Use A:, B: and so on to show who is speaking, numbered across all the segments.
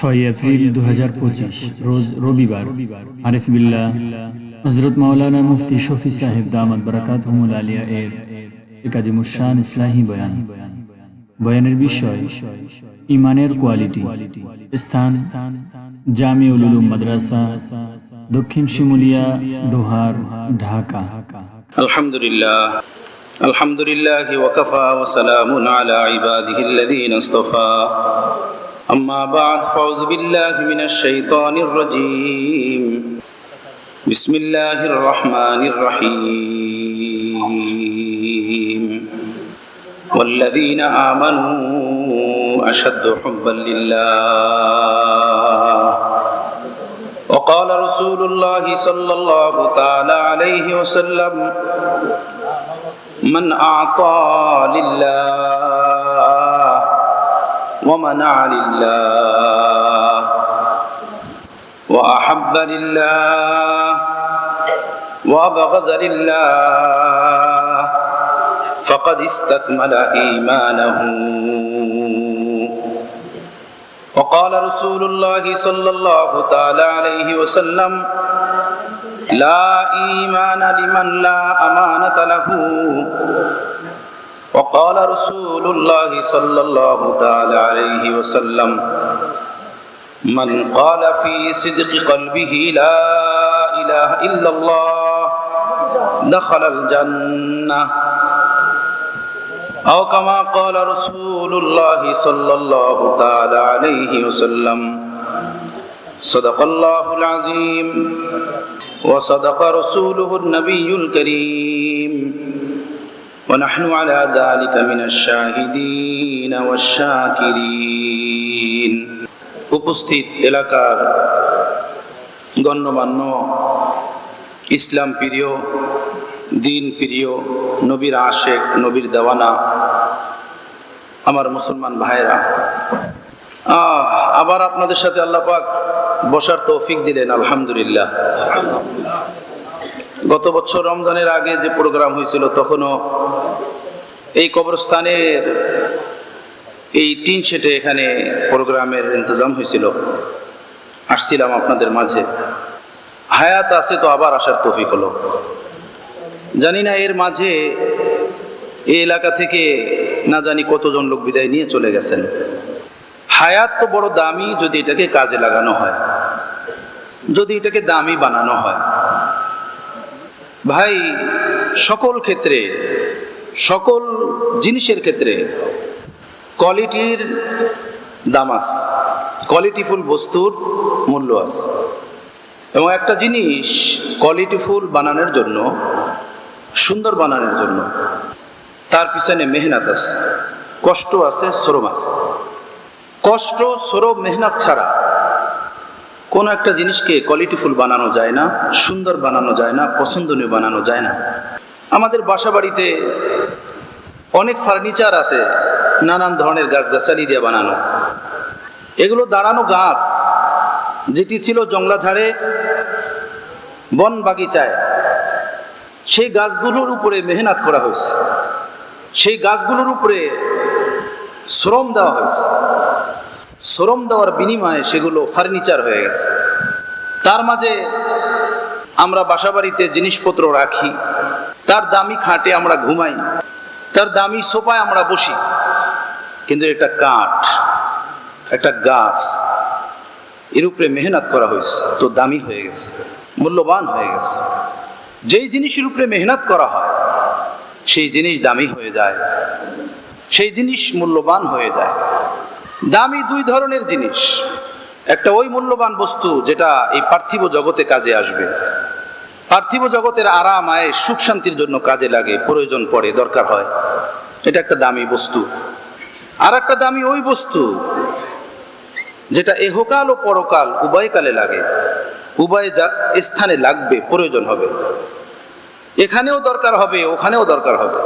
A: 6 April 2025 রোজ রবিবার। আরিফ বিল্লাহ হযরত মাওলানা মুফতি শফি সাহেব দামাত বারাকাতুহুল আলিয়া এর একাদিমুশ শান ইসলাহি বয়ান। বয়ানের বিষয় ঈমানের কোয়ালিটি। স্থান জামিউল উলুম মাদ্রাসা, দক্ষিণ শিমুলিয়া, দোহার, ঢাকা।
B: আলহামদুলিল্লাহ ওয়াকাফা ওয়া সালামুন আলা ইবাদিহিল্লাযীনা ইসতাফা। أما بعد فأعوذ بالله من الشيطان الرجيم. بسم الله الرحمن الرحيم. والذين آمنوا أشد حبا لله. وقال رسول الله صلى الله تعالى عليه وسلم: من أعطى لله ومنع لله وأحب لله وأبغض لله فقد استكمل إيمانه. وقال رسول الله صلى الله تعالى عليه وسلم: لا إيمان لمن لا أمانة له. وقال رسول الله صلى الله تعالى عليه وسلم: من قال في صدق قلبه لا إله إلا الله دخل الجنة. أو كما قال رسول الله صلى الله تعالى عليه وسلم: صدق الله العظيم وصدق رسوله النبي الكريم ونحن على ذلك من الشاهدين والشاكرين. উপস্থিত এলাকার গণ্যমান্য ইসলাম প্রিয়, দিন প্রিয়, নবীর আশেক, নবীর দেওয়ানা আমার মুসলমান ভাইরা, আবার আপনাদের সাথে আল্লাহ পাক বসার তৌফিক দিলেন, আলহামদুলিল্লাহ। গত বছর রমজানের আগে যে প্রোগ্রাম হয়েছিল তখনও এই কবরস্থানের এই টিন শেডে এখানে প্রোগ্রামের ইন্তজাম হয়েছিল, আসছিলাম আপনাদের মাঝে। হায়াত আছে তো আবার আসার তৌফিক হলো। জানি না এর মাঝে এই এলাকা থেকে না জানি কতজন লোক বিদায় নিয়ে চলে গেছেন। হায়াত তো বড় দামি যদি এটাকে কাজে লাগানো হয়, যদি এটাকে দামি বানানো হয়। ভাই, সকল ক্ষেত্রে, সকল জিনিসের ক্ষেত্রে কোয়ালিটির দাম আছে, কোয়ালিটিফুল বস্তুর মূল্য আছে। এবং একটা জিনিস কোয়ালিটিফুল বানানোর জন্য, সুন্দর বানানোর জন্য তার পিছনে মেহনত আছে, কষ্ট আছে, শ্রম আছে। কষ্ট, শ্রম, মেহনত ছাড়া কোনো একটা জিনিসকে কোয়ালিটিফুল বানানো যায় না, সুন্দর বানানো যায় না, পছন্দনীয় বানানো যায় না। আমাদের বাসা বাড়িতে অনেক ফার্নিচার আছে নানান ধরনের গাছগাছালি দিয়ে বানানো। এগুলো দাঁড়ানো গাছ, যেটি ছিল জংলা ঝাড়ে, বন বাগিচায়, সেই গাছগুলোর উপরে মেহনত করা হয়েছে, সেই গাছগুলোর উপরে শ্রম দেওয়া হয়েছে। শ্রম দেওয়ার বিনিময়ে সেগুলো ফার্নিচার হয়ে গেছে। তার মাঝে আমরা বাসাবাড়িতে জিনিসপত্র রাখি, তার দামি খাটে আমরা ঘুমাই, তার দামি সোফায় আমরা বসি, কিন্তু একটা কাঠ, একটা গাছ, এর উপরে মেহনত করা হয়েছে তো দামি হয়ে গেছে, মূল্যবান হয়ে গেছে। যেই জিনিসের উপরে মেহনত করা হয় সেই জিনিস দামি হয়ে যায়, সেই জিনিস মূল্যবান হয়ে যায়। দামি দুই ধরনের জিনিস। একটা ওই মূল্যবান বস্তু যেটা এই পার্থিব জগতে কাজে আসবে, পার্থিব জগতের আরাম, আয়েশ, সুখ শান্তির জন্য কাজে লাগে, প্রয়োজন পড়ে, দরকার হয়, এটা একটা দামি বস্তু। আর একটা দামি ওই বস্তু যেটা এহকাল ও পরকাল উভয় কালে লাগে, উভয় স্থানে লাগবে, প্রয়োজন হবে, এখানেও দরকার হবে, ওখানেও দরকার হবে।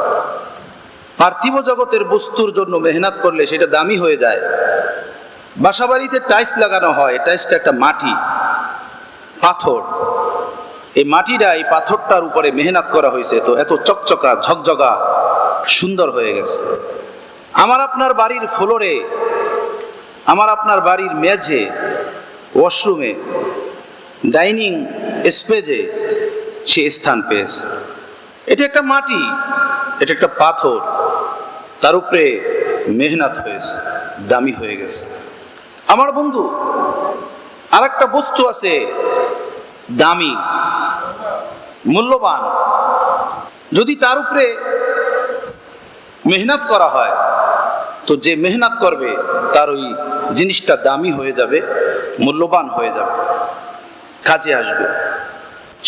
B: পার্থিব জগতের বস্তুর জন্য মেহনত করলে সেটা দামি হয়ে যায়। বাসাবাড়িতে টাইলস লাগানো হয়, টাইলসটা একটা মাটি, পাথর। এই মাটিটা, এই পাথরটার উপরে মেহনত করা হয়েছে, তো এত চকচকা, ঝকঝকা, সুন্দর হয়ে গেছে। আমার আপনার বাড়ির ফ্লোরে, আমার আপনার বাড়ির মেঝে ওয়াশরুমে, ডাইনিং স্পেসে সে স্থান পেয়েছে। এটা একটা মাটি, এটা একটা পাথর, তার উপরে মেহনত হয়েছে, দামি হয়ে গেছে। আমার বন্ধু, আর একটা বস্তু আছে দামি, মূল্যবান, যদি তার উপরে মেহনত করা হয় তো যে মেহনত করবে তার ওই জিনিসটা দামি হয়ে যাবে, মূল্যবান হয়ে যাবে, কাজে আসবে।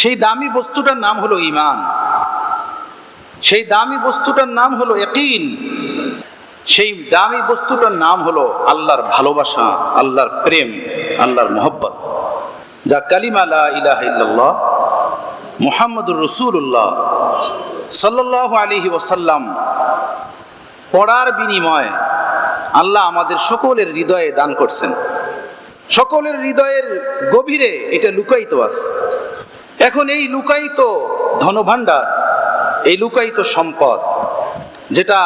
B: সেই দামি বস্তুটার নাম হলো ঈমান, সেই দামি বস্তুটার নাম হলো ইয়াকিন, সেই দামি বস্তুটার নাম হলো আল্লাহর ভালোবাসা, আল্লাহর প্রেম, আল্লাহর মোহব্বত, যা কালিমা লা ইলাহা ইল্লাল্লাহ মুহাম্মাদুর রাসূলুল্লাহ সাল্লাল্লাহু আলাইহি ওয়াসাল্লাম পড়ার বিনিময়ে আল্লাহ আমাদের সকলের হৃদয়ে দান করছেন। সকলের হৃদয়ের গভীরে এটা লুকায়িত আছে। এখন এই লুকায়িত ধনভাণ্ডার, এই লুকায়িত সম্পদ, যেটা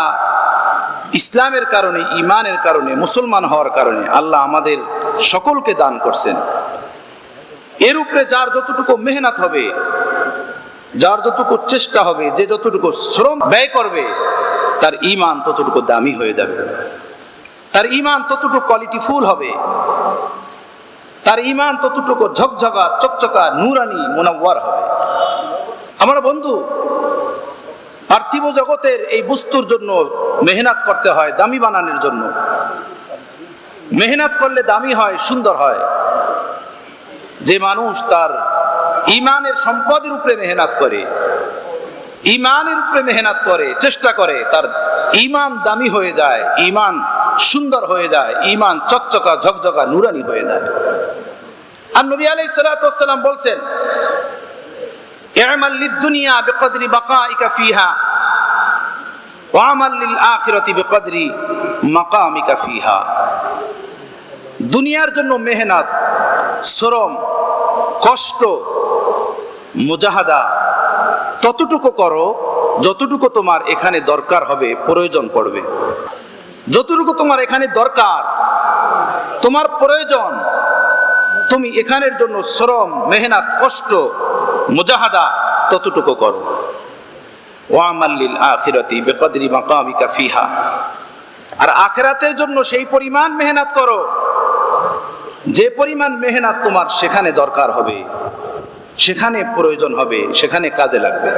B: ইসলামের কারণে, ইমানের কারণে, মুসলমান হওয়ার কারণে আল্লাহ আমাদের সকলকে দান করছেন, এর উপরে যার যতটুকু মেহনত হবে, যার যতটুকু চেষ্টা হবে, যে যতটুকু শ্রম ব্যয় করবে, তার ঈমান ততটুকু দামি হয়ে যাবে, তার ঈমান ততটুকু কোয়ালিটিফুল হবে, তার ঈমান ততটুকু ঝকঝকা, চকচকা, নূরানি, মুনাওয়ার হবে। আমার বন্ধু, পার্থিব জগতের এই বস্তুর জন্য মেহনত করতে হয়, দামি বানানোর জন্য। মেহনত করলে দামি হয়, সুন্দর হয়। যে মানুষ তার ঈমানের সম্পদের উপরে মেহনত করে, ঈমানের উপরে মেহনত করে, চেষ্টা করে, তার ঈমান দামি হয়ে যায়, ঈমান সুন্দর হয়ে যায়, ঈমান চকচকা, ঝকঝকা, নূরানি হয়ে যায়। আর নবী আলাইহিস সালাতু ওয়াস সালাম বলছেন, ই'মাল লিদ-দুনিয়া বিকদরি বাকাইকা ফিহা ওয়া আমাল লিল আখিরাতি বিকদরি মাকামিকা ফিহা। দুনিয়ার জন্য মেহনত, শ্রম, কষ্ট, মুজাহাদা ততটুকু করো যতটুকু তোমার এখানে দরকার হবে, প্রয়োজন পড়বে। যতটুকু তোমার এখানে দরকার, তোমার প্রয়োজন, তুমি এখানের জন্য শ্রম, মেহনত, কষ্ট, মুজাহাদা ততটুকু করো। ওয়া আমাল লিল আখিরাতি বিকদরি মাকামিকা ফিহা। আর আখিরাতের জন্য সেই পরিমাণ মেহনত করো যে পরিমাণ মেহনত তোমার সেখানে দরকার হবে, সেখানে প্রয়োজন হবে, সেখানে কাজে লাগবে।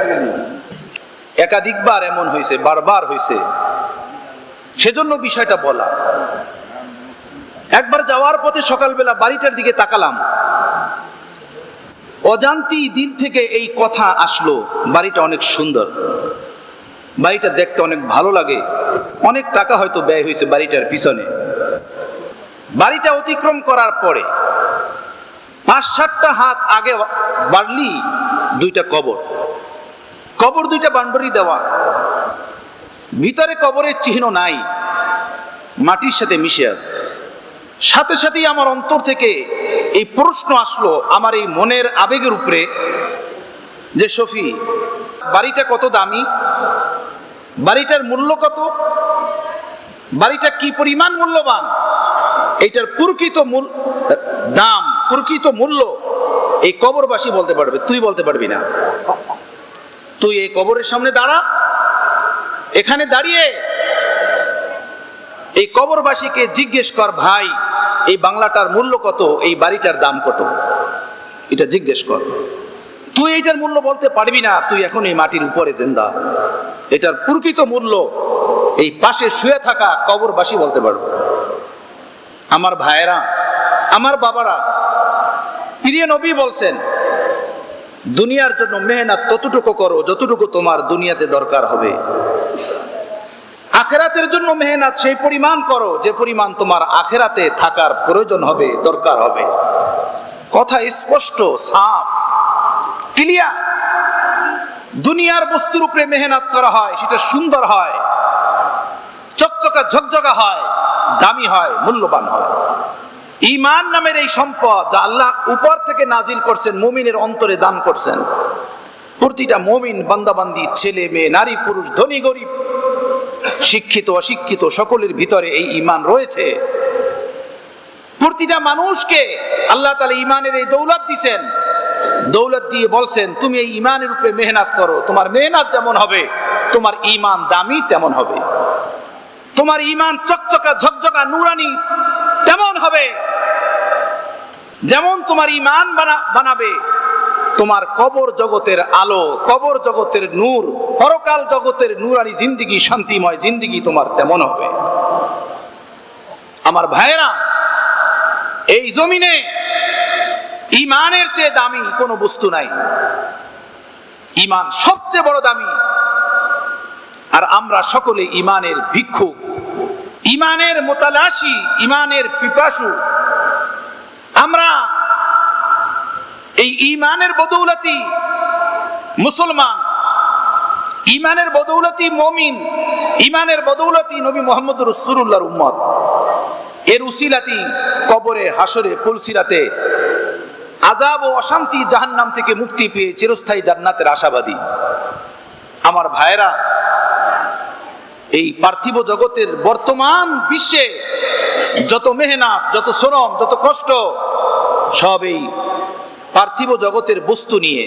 B: একাধিকবার এমন হয়েছে, বারবার হয়েছে, সেজন্য বিষয়টা বলা। একবার যাওয়ার পথে সকালবেলা বাড়িটার দিকে তাকালাম, অজান্তি দিল থেকে এই কথা আসলো, বাড়িটা অনেক সুন্দর, বাড়িটা দেখতে অনেক ভালো লাগে, অনেক টাকা হয়তো ব্যয় হয়েছে বাড়িটার পিছনে। বাড়িটা অতিক্রম করার পরে ৫-৭টা হাত আগে বাড়লি দুইটা কবর, কবর দুইটা বান্ডরি দেওয়া, ভিতরে কবরের চিহ্ন নাই, মাটির সাথে মিশে আছে। সাথে সাথেই আমার অন্তর থেকে এই প্রশ্ন আসলো, আমার এই মনের আবেগের উপরে, যে শফি, বাড়িটা কত দামি, বাড়িটার মূল্য কত, বাড়িটা কি পরিমাণ মূল্যবান, এইটার প্রকৃত দাম, প্রকৃত মূল্য এই কবরবাসী বলতে পারবে, তুই বলতে পারবি না। তুই এই কবরের সামনে দাঁড়া, এখানে দাঁড়িয়ে এই কবরবাসীকে জিজ্ঞেস কর, ভাই এই বাংলাটার মূল্য কত, এই বাড়িটার দাম কত, এটা জিজ্ঞেস কর। তুই এইটার মূল্য বলতে পারবি না, তুই এখন এই মাটির উপরে জিন্দা। এটার প্রকৃত মূল্য এই পাশে শুয়ে থাকা কবরবাসী বলতে পারবে। আমার ভাইয়েরা, আমার বাবারা, প্রিয় নবী বলছেন, দুনিয়ার জন্য মেহনত ততটুকু করো যতটুকু তোমার দুনিয়াতে দরকার হবে। আখিরাতের জন্য মেহনত সেই পরিমাণ করো যে পরিমাণ তোমার আখিরাতে থাকার প্রয়োজন হবে, দরকার হবে। কথা স্পষ্ট, সাফ, ক্লিয়ার। দুনিয়ার বস্তুর উপরে মেহনত করা হয়, সেটা সুন্দর হয়, চকচকা ঝকঝকা হয়, দামি হয়, মূল্যবান হয়। ঈমান নামের এই সম্পদ যা আল্লাহ উপর থেকে নাজিল করছেন, মুমিনের অন্তরে দান করছেন। প্রতিটা মুমিন, বান্দাবান্দি, ছেলে মেয়ে, নারী পুরুষ, ধনী গরিব, শিক্ষিত অশিক্ষিত, সকলের ভিতরে এই ঈমান রয়েছে। প্রতিটা মানুষকে আল্লাহ তাআলা ঈমানের এই দৌলত দিয়েছেন, দৌলত দিয়ে বলছেন তুমি এই ঈমানের উপরে মেহনত করো, তোমার মেহনত যেমন হবে তোমার ঈমান দামি তেমন হবে, তোমার ঈমান চকচকা ঝকঝকা নুরানি তেমন হবে। যেমন তোমার ঈমান বানাবে তোমার কবর জগতের আলো, কবর জগতের নূর, পরকাল জগতের নুরানি জিন্দেগি, শান্তিময় জিন্দেগি তোমার তেমন হবে। আমার ভাইয়েরা, এই জমিনে ঈমানের চেয়ে দামি কোনো বস্তু নাই, ঈমান সবচেয়ে বড় দামি। আর আমরা সকলে ঈমানের ভিক্ষুক, ঈমানের মোতালাশি, ঈমানের পিপাসু। আমরা এই ঈমানের বদৌলতি মুসলমান, ঈমানের বদৌলতি মুমিন, ঈমানের বদৌলতি নবী মুহাম্মদ রাসূলুল্লাহর উম্মত। এর উসিলাতি কবরে, হাসরে, পুলসিরাতে আযাব ও অশান্তি জাহান্নাম থেকে মুক্তি পেয়ে চিরস্থায়ী জান্নাতের আশাবাদী। আমার ভাইয়েরা, এই পার্থিব জগতের বর্তমান বিশ্বে যত মেহনত, যত শ্রম, যত কষ্ট, সব এই পার্থিব জগতের বস্তু নিয়ে,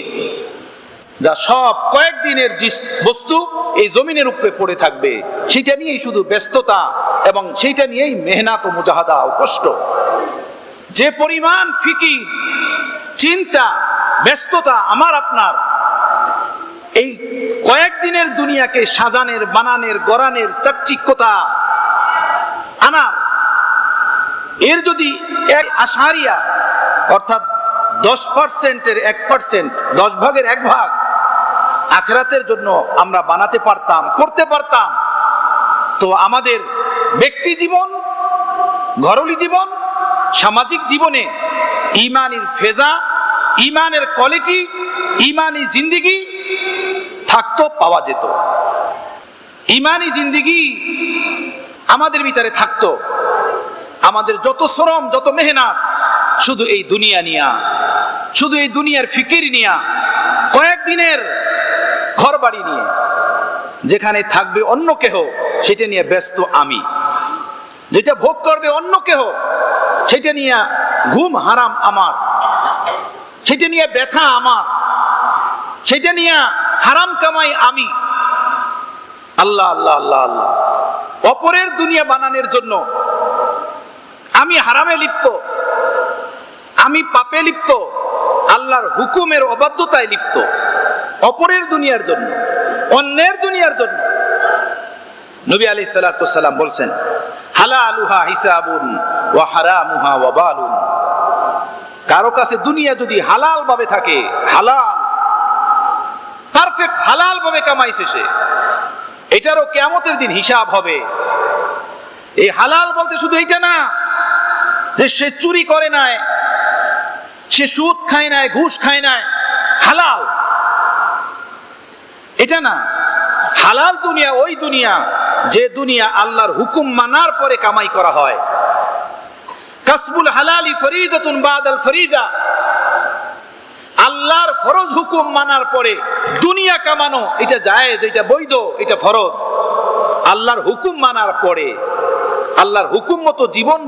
B: যা সব কয়েকদিনের বস্তু এই জমিনের উপরে পড়ে থাকবে, সেটা নিয়েই শুধু ব্যস্ততা এবং সেইটা নিয়েই মেহনত ও মুজাহাদা ও কষ্ট। যে পরিমাণ ফিকির, চিন্তা, ব্যস্ততা আমার আপনার এই কয়েকদিনের দুনিয়াকে সাজানের, বানানের, গড়ানের, চাকচিক্যতা আনার, এর যদি এক আশারিয়া অর্থাৎ 10%-এর 1%, 10 ভাগের 1 ভাগ আখিরাতের জন্য আমরা বানাতে পারতাম, করতে পারতাম, তো আমাদের ব্যক্তি জীবন, ঘরোলি জীবন, সামাজিক জীবনে ঈমানের ফেজা, ঈমানের কোয়ালিটি, ঈমানি জিন্দেগি থাকতো, পাওয়া যেত। ঈমানি জিন্দেগি আমাদের ভিতরে থাকতো। আমাদের যত শ্রম, যত মেহনত শুধু এই দুনিয়া নিয়া, শুধু এই দুনিয়ার ফিকির নিয়া, কয়েকদিনের ঘর বাড়ি নিয়ে, যেখানে থাকবে অন্য কেহ সেটা নিয়ে ব্যস্ত আমি, যেটা ভোগ করবে অন্য কেহ সেটা নিয়ে ঘুম হারাম আমার, সেটা নিয়ে ব্যথা আমার, সেটা নিয়ে হারাম কামাই আমি। আল্লাহ আল্লাহ আল্লাহ আল্লাহ, অপরের দুনিয়া বানানোর জন্য আমি হারামে লিপ্ত, আমি পাপে লিপ্ত, আল্লাহর হুকুমের অবাধ্যতায় লিপ্ত, অপরের দুনিয়ার জন্য, অন্যের দুনিয়ার জন্য। নবী আলাইহিস সালাতু ওয়াস সালাম বলছেন, হালালুহা হিসাবুন ওয়া হারামুহা ওয়াবালুন। কারো কাছে দুনিয়া যদি হালাল ভাবে থাকে, হালাল, পারফেক্ট হালাল ভাবে কামাইছে সে, এটারও কিয়ামতের দিন হিসাব হবে। এই হালাল বলতে শুধু এইটা না যে সে চুরি করে নাই, সে সুদ খায় নাই, ঘুষ খায় নাই, হালাল এটা না। হালাল দুনিয়া ওই দুনিয়া যে দুনিয়া আল্লাহর হুকুম মানার পরে কামাই করা হয়। কাসবুল হালালি ফরিজাতুন বাদাল ফরিজা, আল্লাহর ফরজ হুকুম মানার পরে দুনিয়া কামানো এটা জায়েজ, এটা বৈধ, এটা ফরজ। আল্লাহর হুকুম মানার পরে, আল্লাহর হুকুম মতো জীবন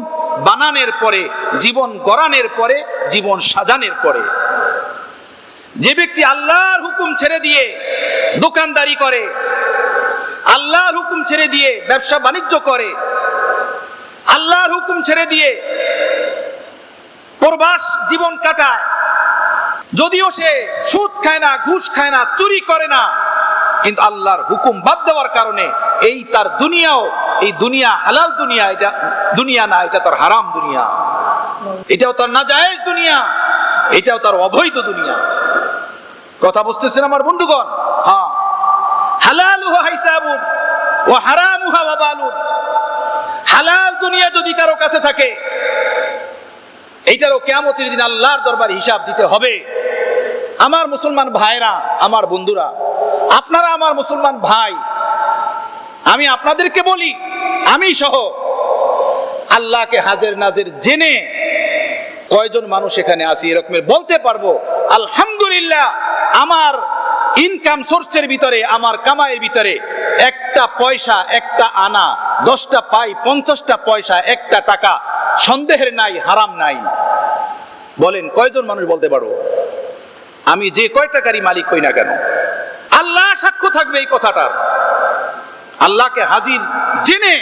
B: বানানোর পরে, জীবন গড়ানোর পরে, জীবন সাজানোর পরে। যে ব্যক্তি আল্লাহর হুকুম ছেড়ে দিয়ে দোকানদারি করে, আল্লাহর হুকুম ছেড়ে দিয়ে ব্যবসা বাণিজ্য করে, আল্লাহর হুকুম ছেড়ে দিয়ে প্রবাস জীবন কাটায়, যদিও সে সুদ খায় না, ঘুষ খায় না, চুরি করে না, কিন্তু আল্লাহর হুকুম বাদ দেওয়ার কারণে এই তার দুনিয়াও, এই দুনিয়া হালাল দুনিয়া, এটা দুনিয়া না, এটা তার হারাম দুনিয়া, এটাও তার নাজায়েজ দুনিয়া, এটাও তার অবৈধ দুনিয়া। কথা বুঝতেছেন আমার বন্ধুগণ? হ্যাঁ, হালালুহা হিসাবুন ওয়া হারামুহা ওয়াবালুন। হালাল দুনিয়া যদি কারো কাছে থাকে, এইটারও কিয়ামতের দিন আল্লাহর দরবারে হিসাব দিতে হবে। আমার মুসলমান ভাইরা, আমার বন্ধুরা, আপনারা আমার মুসলমান ভাই, আমি আপনাদেরকে বলি, আমি সহ আল্লাহকে হাজির নাজির জেনে কয়জন মানুষ এখানে আছি এরকমের বলতে পারবো আলহামদুলিল্লাহ আমার ইনকাম সোর্সের ভিতরে, আমার কামাইয়ের ভিতরে একটা পয়সা, একটা আনা, 10টা পাই, 50টা পয়সা, একটা টাকা সন্দেহের নাই, হারাম নাই। বলেন কয়জন মানুষ বলতে পারো? আমি যে কয় টাকারই মালিক হই না কেন, আল্লাহ সাক্ষ্য থাকবে এই কথাটার। আল্লাহকে হাজির জেনে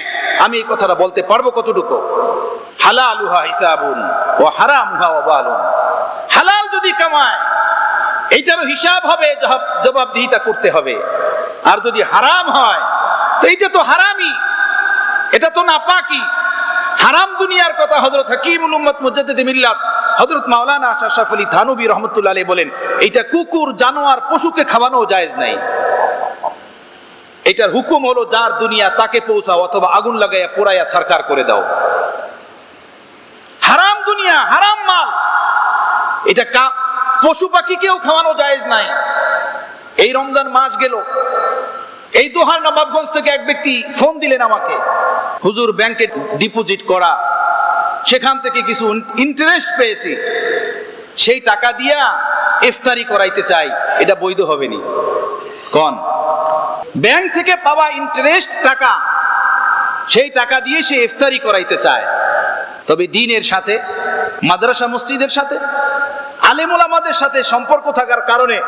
B: আমি এই কথাটা বলতে পারবো কতটুকু? হালালুহা হিসাবুন ওয়া হারামুহা ওয়াবালুন। হালাল যদি কামায় এইটারও হিসাব হবে, জবাবদিহিতা করতে হবে। আর যদি হারাম হয় তো এইটা তো হারামই, এটা তো নাপাকি। হারাম দুনিয়ার কথা হযরত হাকিমুল উম্মত মুজাদ্দিদ মিল্লাত হযরত মাওলানা আশরাফ আলী থানভী রাহমাতুল্লাহ আলাইহি বলেন, এইটা কুকুর, জানোয়ার, পশুকে খাওয়ানো জায়েজ নাই। এটার হুকুম হলো যার দুনিয়া তাকে পৌঁছাও অথবা আগুন লাগাইয়া পোড়াইয়া সরকার করে দাও। হারাম দুনিয়া, হারাম মাল, এটা পশু পাখিকেও খাওয়ানো জায়েজ নাই। এই রমজান মাস গেল, এই দোহার নবাবগঞ্জ থেকে এক ব্যক্তি ফোন দিলেন আমাকে, হুজুর ব্যাংকে ডিপোজিট করা, সেখান থেকে কিছু ইন্টারেস্ট পেয়েছি, সেই টাকা দিয়া ইফতারি করাইতে চাই, এটা বৈধ হবে নি? কোন ব্যাংক থেকে পাওয়া ইন্টারেস্ট টাকা, সেই টাকা দিয়ে সে ইফতারি করাইতে চায়। তবে দ্বীনের সাথে, মাদ্রাসা মসজিদের সাথে, আলেম ওলামাদের সাথে সম্পর্ক থাকার কারণে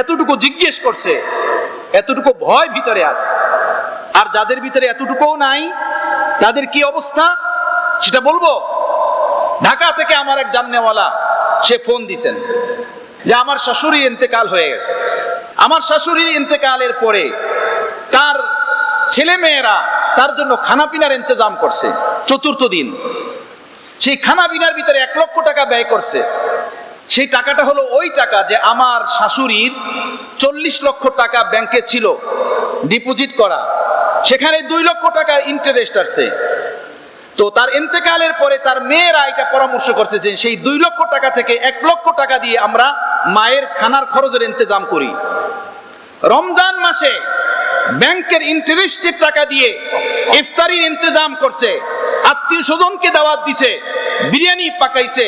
B: এতটুকু জিজ্ঞেস করছে, এতটুকু ভয় ভিতরে আছে। আর যাদের ভিতরে এতটুকুও নাই তাদের কি অবস্থা সেটা বলবো। ঢাকা থেকে আমার এক জাননেওয়ালা, সে ফোন দিছেন যে আমার শাশুড়ি ইন্তেকাল হয়ে গেছে। আমার শাশুড়ির ইন্তেকালের পরে তার ছেলে মেয়েরা তার জন্য খানা পিনার ইন্তজাম করছে ৪র্থ দিন। সেই খানা পিনার ভিতরে ১ লক্ষ টাকা ব্যয় করছে। সেই টাকাটা হলো ওই টাকা যে আমার শাশুড়ির ৪০ লক্ষ টাকা ব্যাংকে ছিল ডিপোজিট করা, সেখানে ২ লক্ষ টাকার ইন্টারেস্ট আসছে। তো তার ইন্তেকালের পরে তার মেয়েরা এটা পরামর্শ করছে যে সেই ২ লক্ষ টাকা থেকে ১ লক্ষ টাকা দিয়ে আমরা মায়ের খানার খরচের ইন্তজাম করি। রমজান মাসে ব্যাংকের ইন্টারেস্টের টাকা দিয়ে ইফতারির ইন্তজাম করছে, আত্মীয় স্বজনকে দাওয়াত দিছে, বিরিয়ানি পাকাইছে,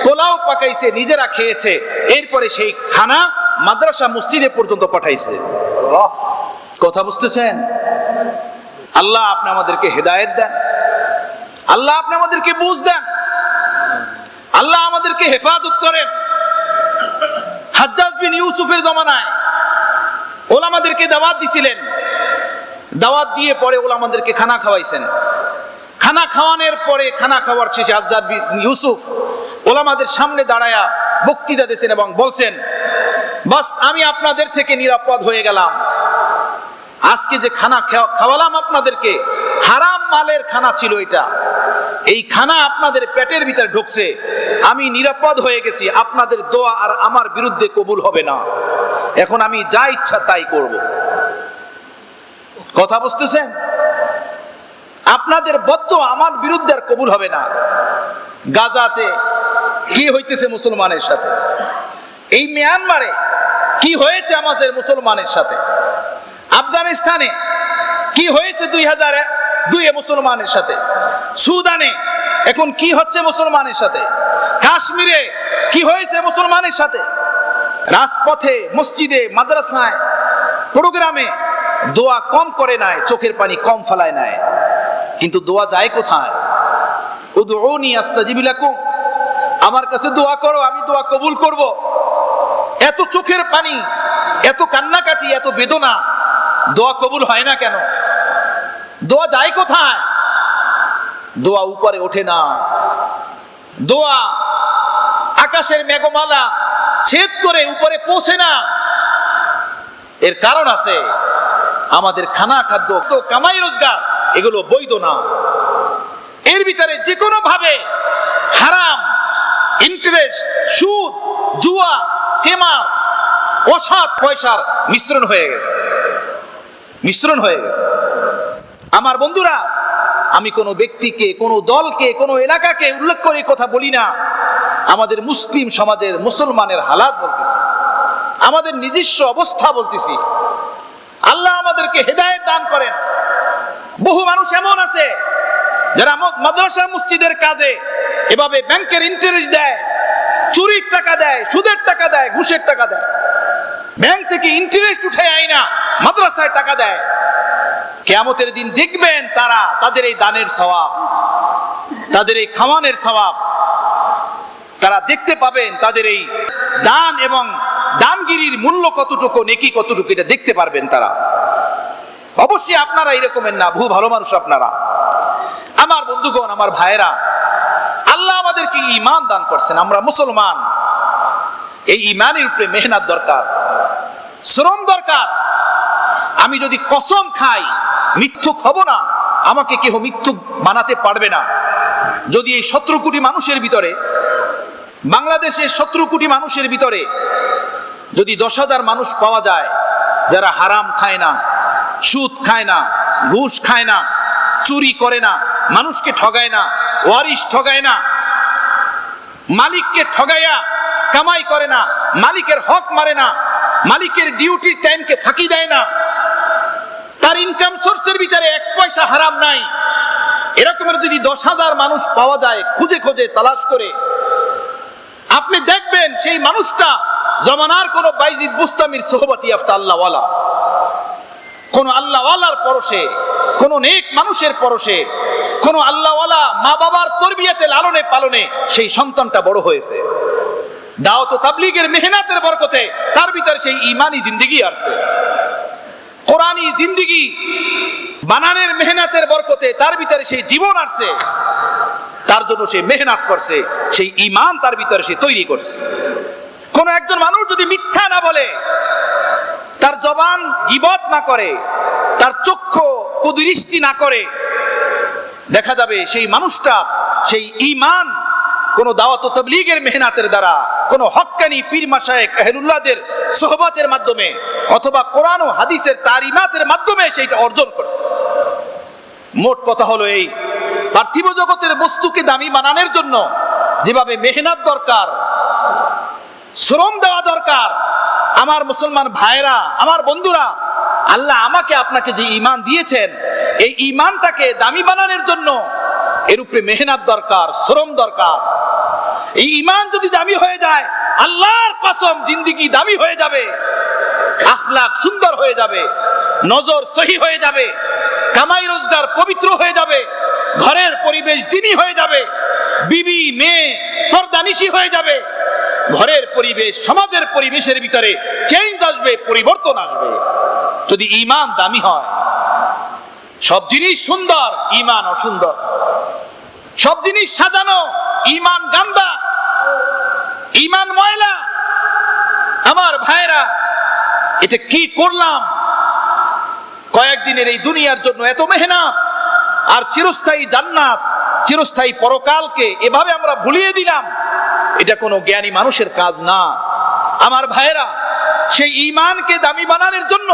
B: পোলাও পাকাইছে, নিজেরা খেয়েছে। এরপরে সেই খানা মাদ্রাসা মসজিদে পর্যন্ত পাঠাইছে। কথা বুঝতেছেন? আল্লাহ আপনি আমাদেরকে হেদায়েত দেন, আল্লাহ আপনি আমাদেরকে বুঝ দেন, আল্লাহ আমাদেরকে হেফাজত করেন। হাজ্জাজ বিন ইউসুফের জমানায় ওলামাদেরকে দাওয়াত দিছিলেন, দাওয়াত দিয়ে পরে ওলামাদেরকে খানা খাওয়াইছেন। খানা খাওয়ানোর পরে, খানা খাওয়ার শেষে হাজ্জাজ বিন ইউসুফ ওলামাদের সামনে দাঁড়ায়া বক্তৃতা দিয়েছেন এবং বলছেন, বাস আমি আপনাদের থেকে নিরাপদ হয়ে গেলাম। আজকে যে খানা খাওয়ালাম আপনাদেরকে, হারাম মালের খানা ছিল এটা, এই খানা আপনাদের পেটের ভিতরে ঢুকছে, আমি নিরাপদ হয়ে গেছি। আপনাদের দোয়া আর আমার বিরুদ্ধে কবুল হবে না, এখন আমি যা ইচ্ছা তাই করব। কথা বুঝতেছেন? আপনাদের বদদোয়া আমার বিরুদ্ধে আর কবুল হবে না। গাজাতে কি হইতেছে মুসলমানের সাথে, এই মিয়ানমারে কি হয়েছে আমাদের মুসলমানের সাথে, আফগানিস্তানে কি হয়েছে 2002 মুসলমানের সাথে, সুদানে এখন কি হচ্ছে মুসলমানের সাথে, কাশ্মীরে কি হয়েছে মুসলমানের সাথে। রাজপথে, মসজিদে, মাদ্রাসায়, প্রোগ্রামে দোয়া কম করে নাই, চোখের পানি কম ফেলায় নাই, কিন্তু দোয়া যায় কোথায়? উদউনি আস্তাজিব লাকুম, আমার কাছে দোয়া করো, আমি দোয়া কবুল করব। এত চোখের পানি, এত কান্নাকাটি, এত বেদনা, দোয়া কবুল হয় না কেন? দোয়া যায় কোথায়? দোয়া উপরে ওঠে না, দোয়া আকাশের মেঘমালা ছেদ করে উপরে পৌঁছে না। এর কারণ আছে, আমাদের খানা, খাদ্য, কামাই, রোজগার এগুলো বৈধ না। এর ভিতরে যে কোনো ভাবে হারাম, ইন্টারেস্ট, সুদ, জুয়া, কেমার, অসৎ পয়সার মিশ্রণ হয়ে গেছে, মিশ্রণ হয়ে গেছে। আমার বন্ধুরা, আমি কোনো ব্যক্তিকে, কোনো দলকে, কোনো এলাকাকে উল্লেখ করে কথা বলি না, আমাদের মুসলিম সমাজের মুসলমানের হালাত বলতেছি, আমাদের নিজস্ব অবস্থা বলতেছি। আল্লাহ আমাদেরকে হেদায়েত দান করেন। বহু মানুষ এমন আছে যারা মাদ্রাসা মসজিদের কাজে এভাবে ব্যাংকের ইন্টারেস্ট দেয়, চুরির টাকা দেয়, সুদের টাকা দেয়, দেয়, ঘুষের টাকা দেয়, ব্যাংক থেকে ইন্টারেস্ট উঠে আয় না, মাদ্রাসায় টাকা দেয়। কিয়ামতের দিন দেখবেন তারা তাদের এই দানের সওয়াব, তাদের এই খাওয়ানোর সওয়াব তারা দেখতে পাবেন। তাদের এই দান এবং দানগিরির মূল্য কতটুকু, নেকি কতটুকু, এটা দেখতে পারবেন তারা। অবশ্যই আপনারা এরকমের না, বহু ভালো মানুষ আপনারা। আমার বন্ধুগণ, আমার ভাইয়েরা, আল্লাহ আমাদেরকে ঈমান দান করছেন, আমরা মুসলমান। এই ঈমানের উপরে মেহনত দরকার, শ্রম দরকার। আমি যদি কসম খাই মিথ্যুক হব না, আমাকে কেউ মিথ্যুক বানাতে পারবে না। যদি এই 17 কোটি মানুষের ভিতরে, বাংলাদেশের 17 কোটি মানুষের ভিতরে যদি 10,000 মানুষ পাওয়া যায় যারা হারাম খায় না, সুদ খায় না, ঘুষ খায় না, চুরি করে না, মানুষকে ঠগায় না, ওয়ারিশ ঠগায় না, মালিককে ঠগায়া কামাই করে না, মালিকের হক মারে না, মালিকের ডিউটির টাইমকে ফাঁকি দেয় না, তার ইনকাম সোর্সের ভিতরে 1 পয়সা হারাম নাই, এরকমের যদি 10,000 মানুষ পাওয়া যায় খুঁজে খুঁজে তালাশ করে, আপনি দেখবেন সেই মানুষটা জমানার কোন বাইজিদ বুস্তামির সোহবতি ইয়াফতা আল্লাহওয়ালা, কোন আল্লাহওয়ালার পরশে, কোন নেক মানুষের পরশে, কোন আল্লাহওয়ালা মা বাবার তরবিয়াতে লালনে পালনে সেই সন্তানটা বড় হয়েছে। দাওয়াত ও তাবলীগের মেহনতের বরকতে তার ভিতরে সেই ঈমানি জিন্দেগি আসছে, কোরআনী জিন্দেগি বানানের মেহনতের বরকতে তার ভিতরে সেই জীবন আসছে। তার জন্য সে মেহনত করছে, সেই ঈমান তার ভিতরে সে তৈরি করছে। কোন একজন মানুষ যদি মিথ্যা না বলে, তার জবান গীবত না করে, তার চক্ষু কুদৃষ্টি না করে, দেখা যাবে সেই মানুষটা সেই ঈমান কোন দাওয়াত ও তাবলীগের মেহনতের দ্বারা, কোন হক্কানি পীর মাশায়েখ আহলুল্লাহদের সোহবতের মাধ্যমে অথবা কোরআন ও হাদিসের তালিমাতের মাধ্যমে সেইটা অর্জন করছে। মোট কথা হলো এই, পার্থিব জগতের বস্তুকে দামি বানানোর জন্য যেভাবে মেহনত দরকার, শ্রম দেওয়া দরকার, আমার মুসলমান ভাইরা, আমার বন্ধুরা, আল্লাহ আমাকে আপনাকে যে ঈমান দিয়েছেন, এই ঈমানটাকে দামি বানানোর জন্য এর উপরে মেহনত দরকার, শ্রম দরকার। এই ঈমান যদি দামি হয়ে যায়, আল্লাহর কসম জিন্দেগি দামি হয়ে যাবে, আখলাক সুন্দর হয়ে যাবে, নজর সহি হয়ে যাবে, কামাই রোজগার পবিত্র হয়ে যাবে, ঘরের পরিবেশ দ্বীনি হয়ে যাবে, বিবি মেয়ে পর্দানিশী হয়ে যাবে, ঘরের পরিবেশ, সমাজের পরিবেশের ভিতরে চেঞ্জ আসবে, পরিবর্তন আসবে যদি ঈমান দামি হয়। সব জিনিস সুন্দর, ঈমান অসুন্দর, সব জিনিস সাজানো, ঈমান গান্দা, ঈমান ময়লা। আমার ভাইরা, এটা কি করলাম? কয়েকদিনের এই দুনিয়ার জন্য এত মেহনত, আর চিরস্থায়ী জান্নাত, চিরস্থায়ী পরকালকে এভাবে আমরা ভুলিয়ে দিলাম। এটা কোনো জ্ঞানী মানুষের কাজ না। আমার ভাইরা, সেই ঈমানকে দামি বানানোর জন্য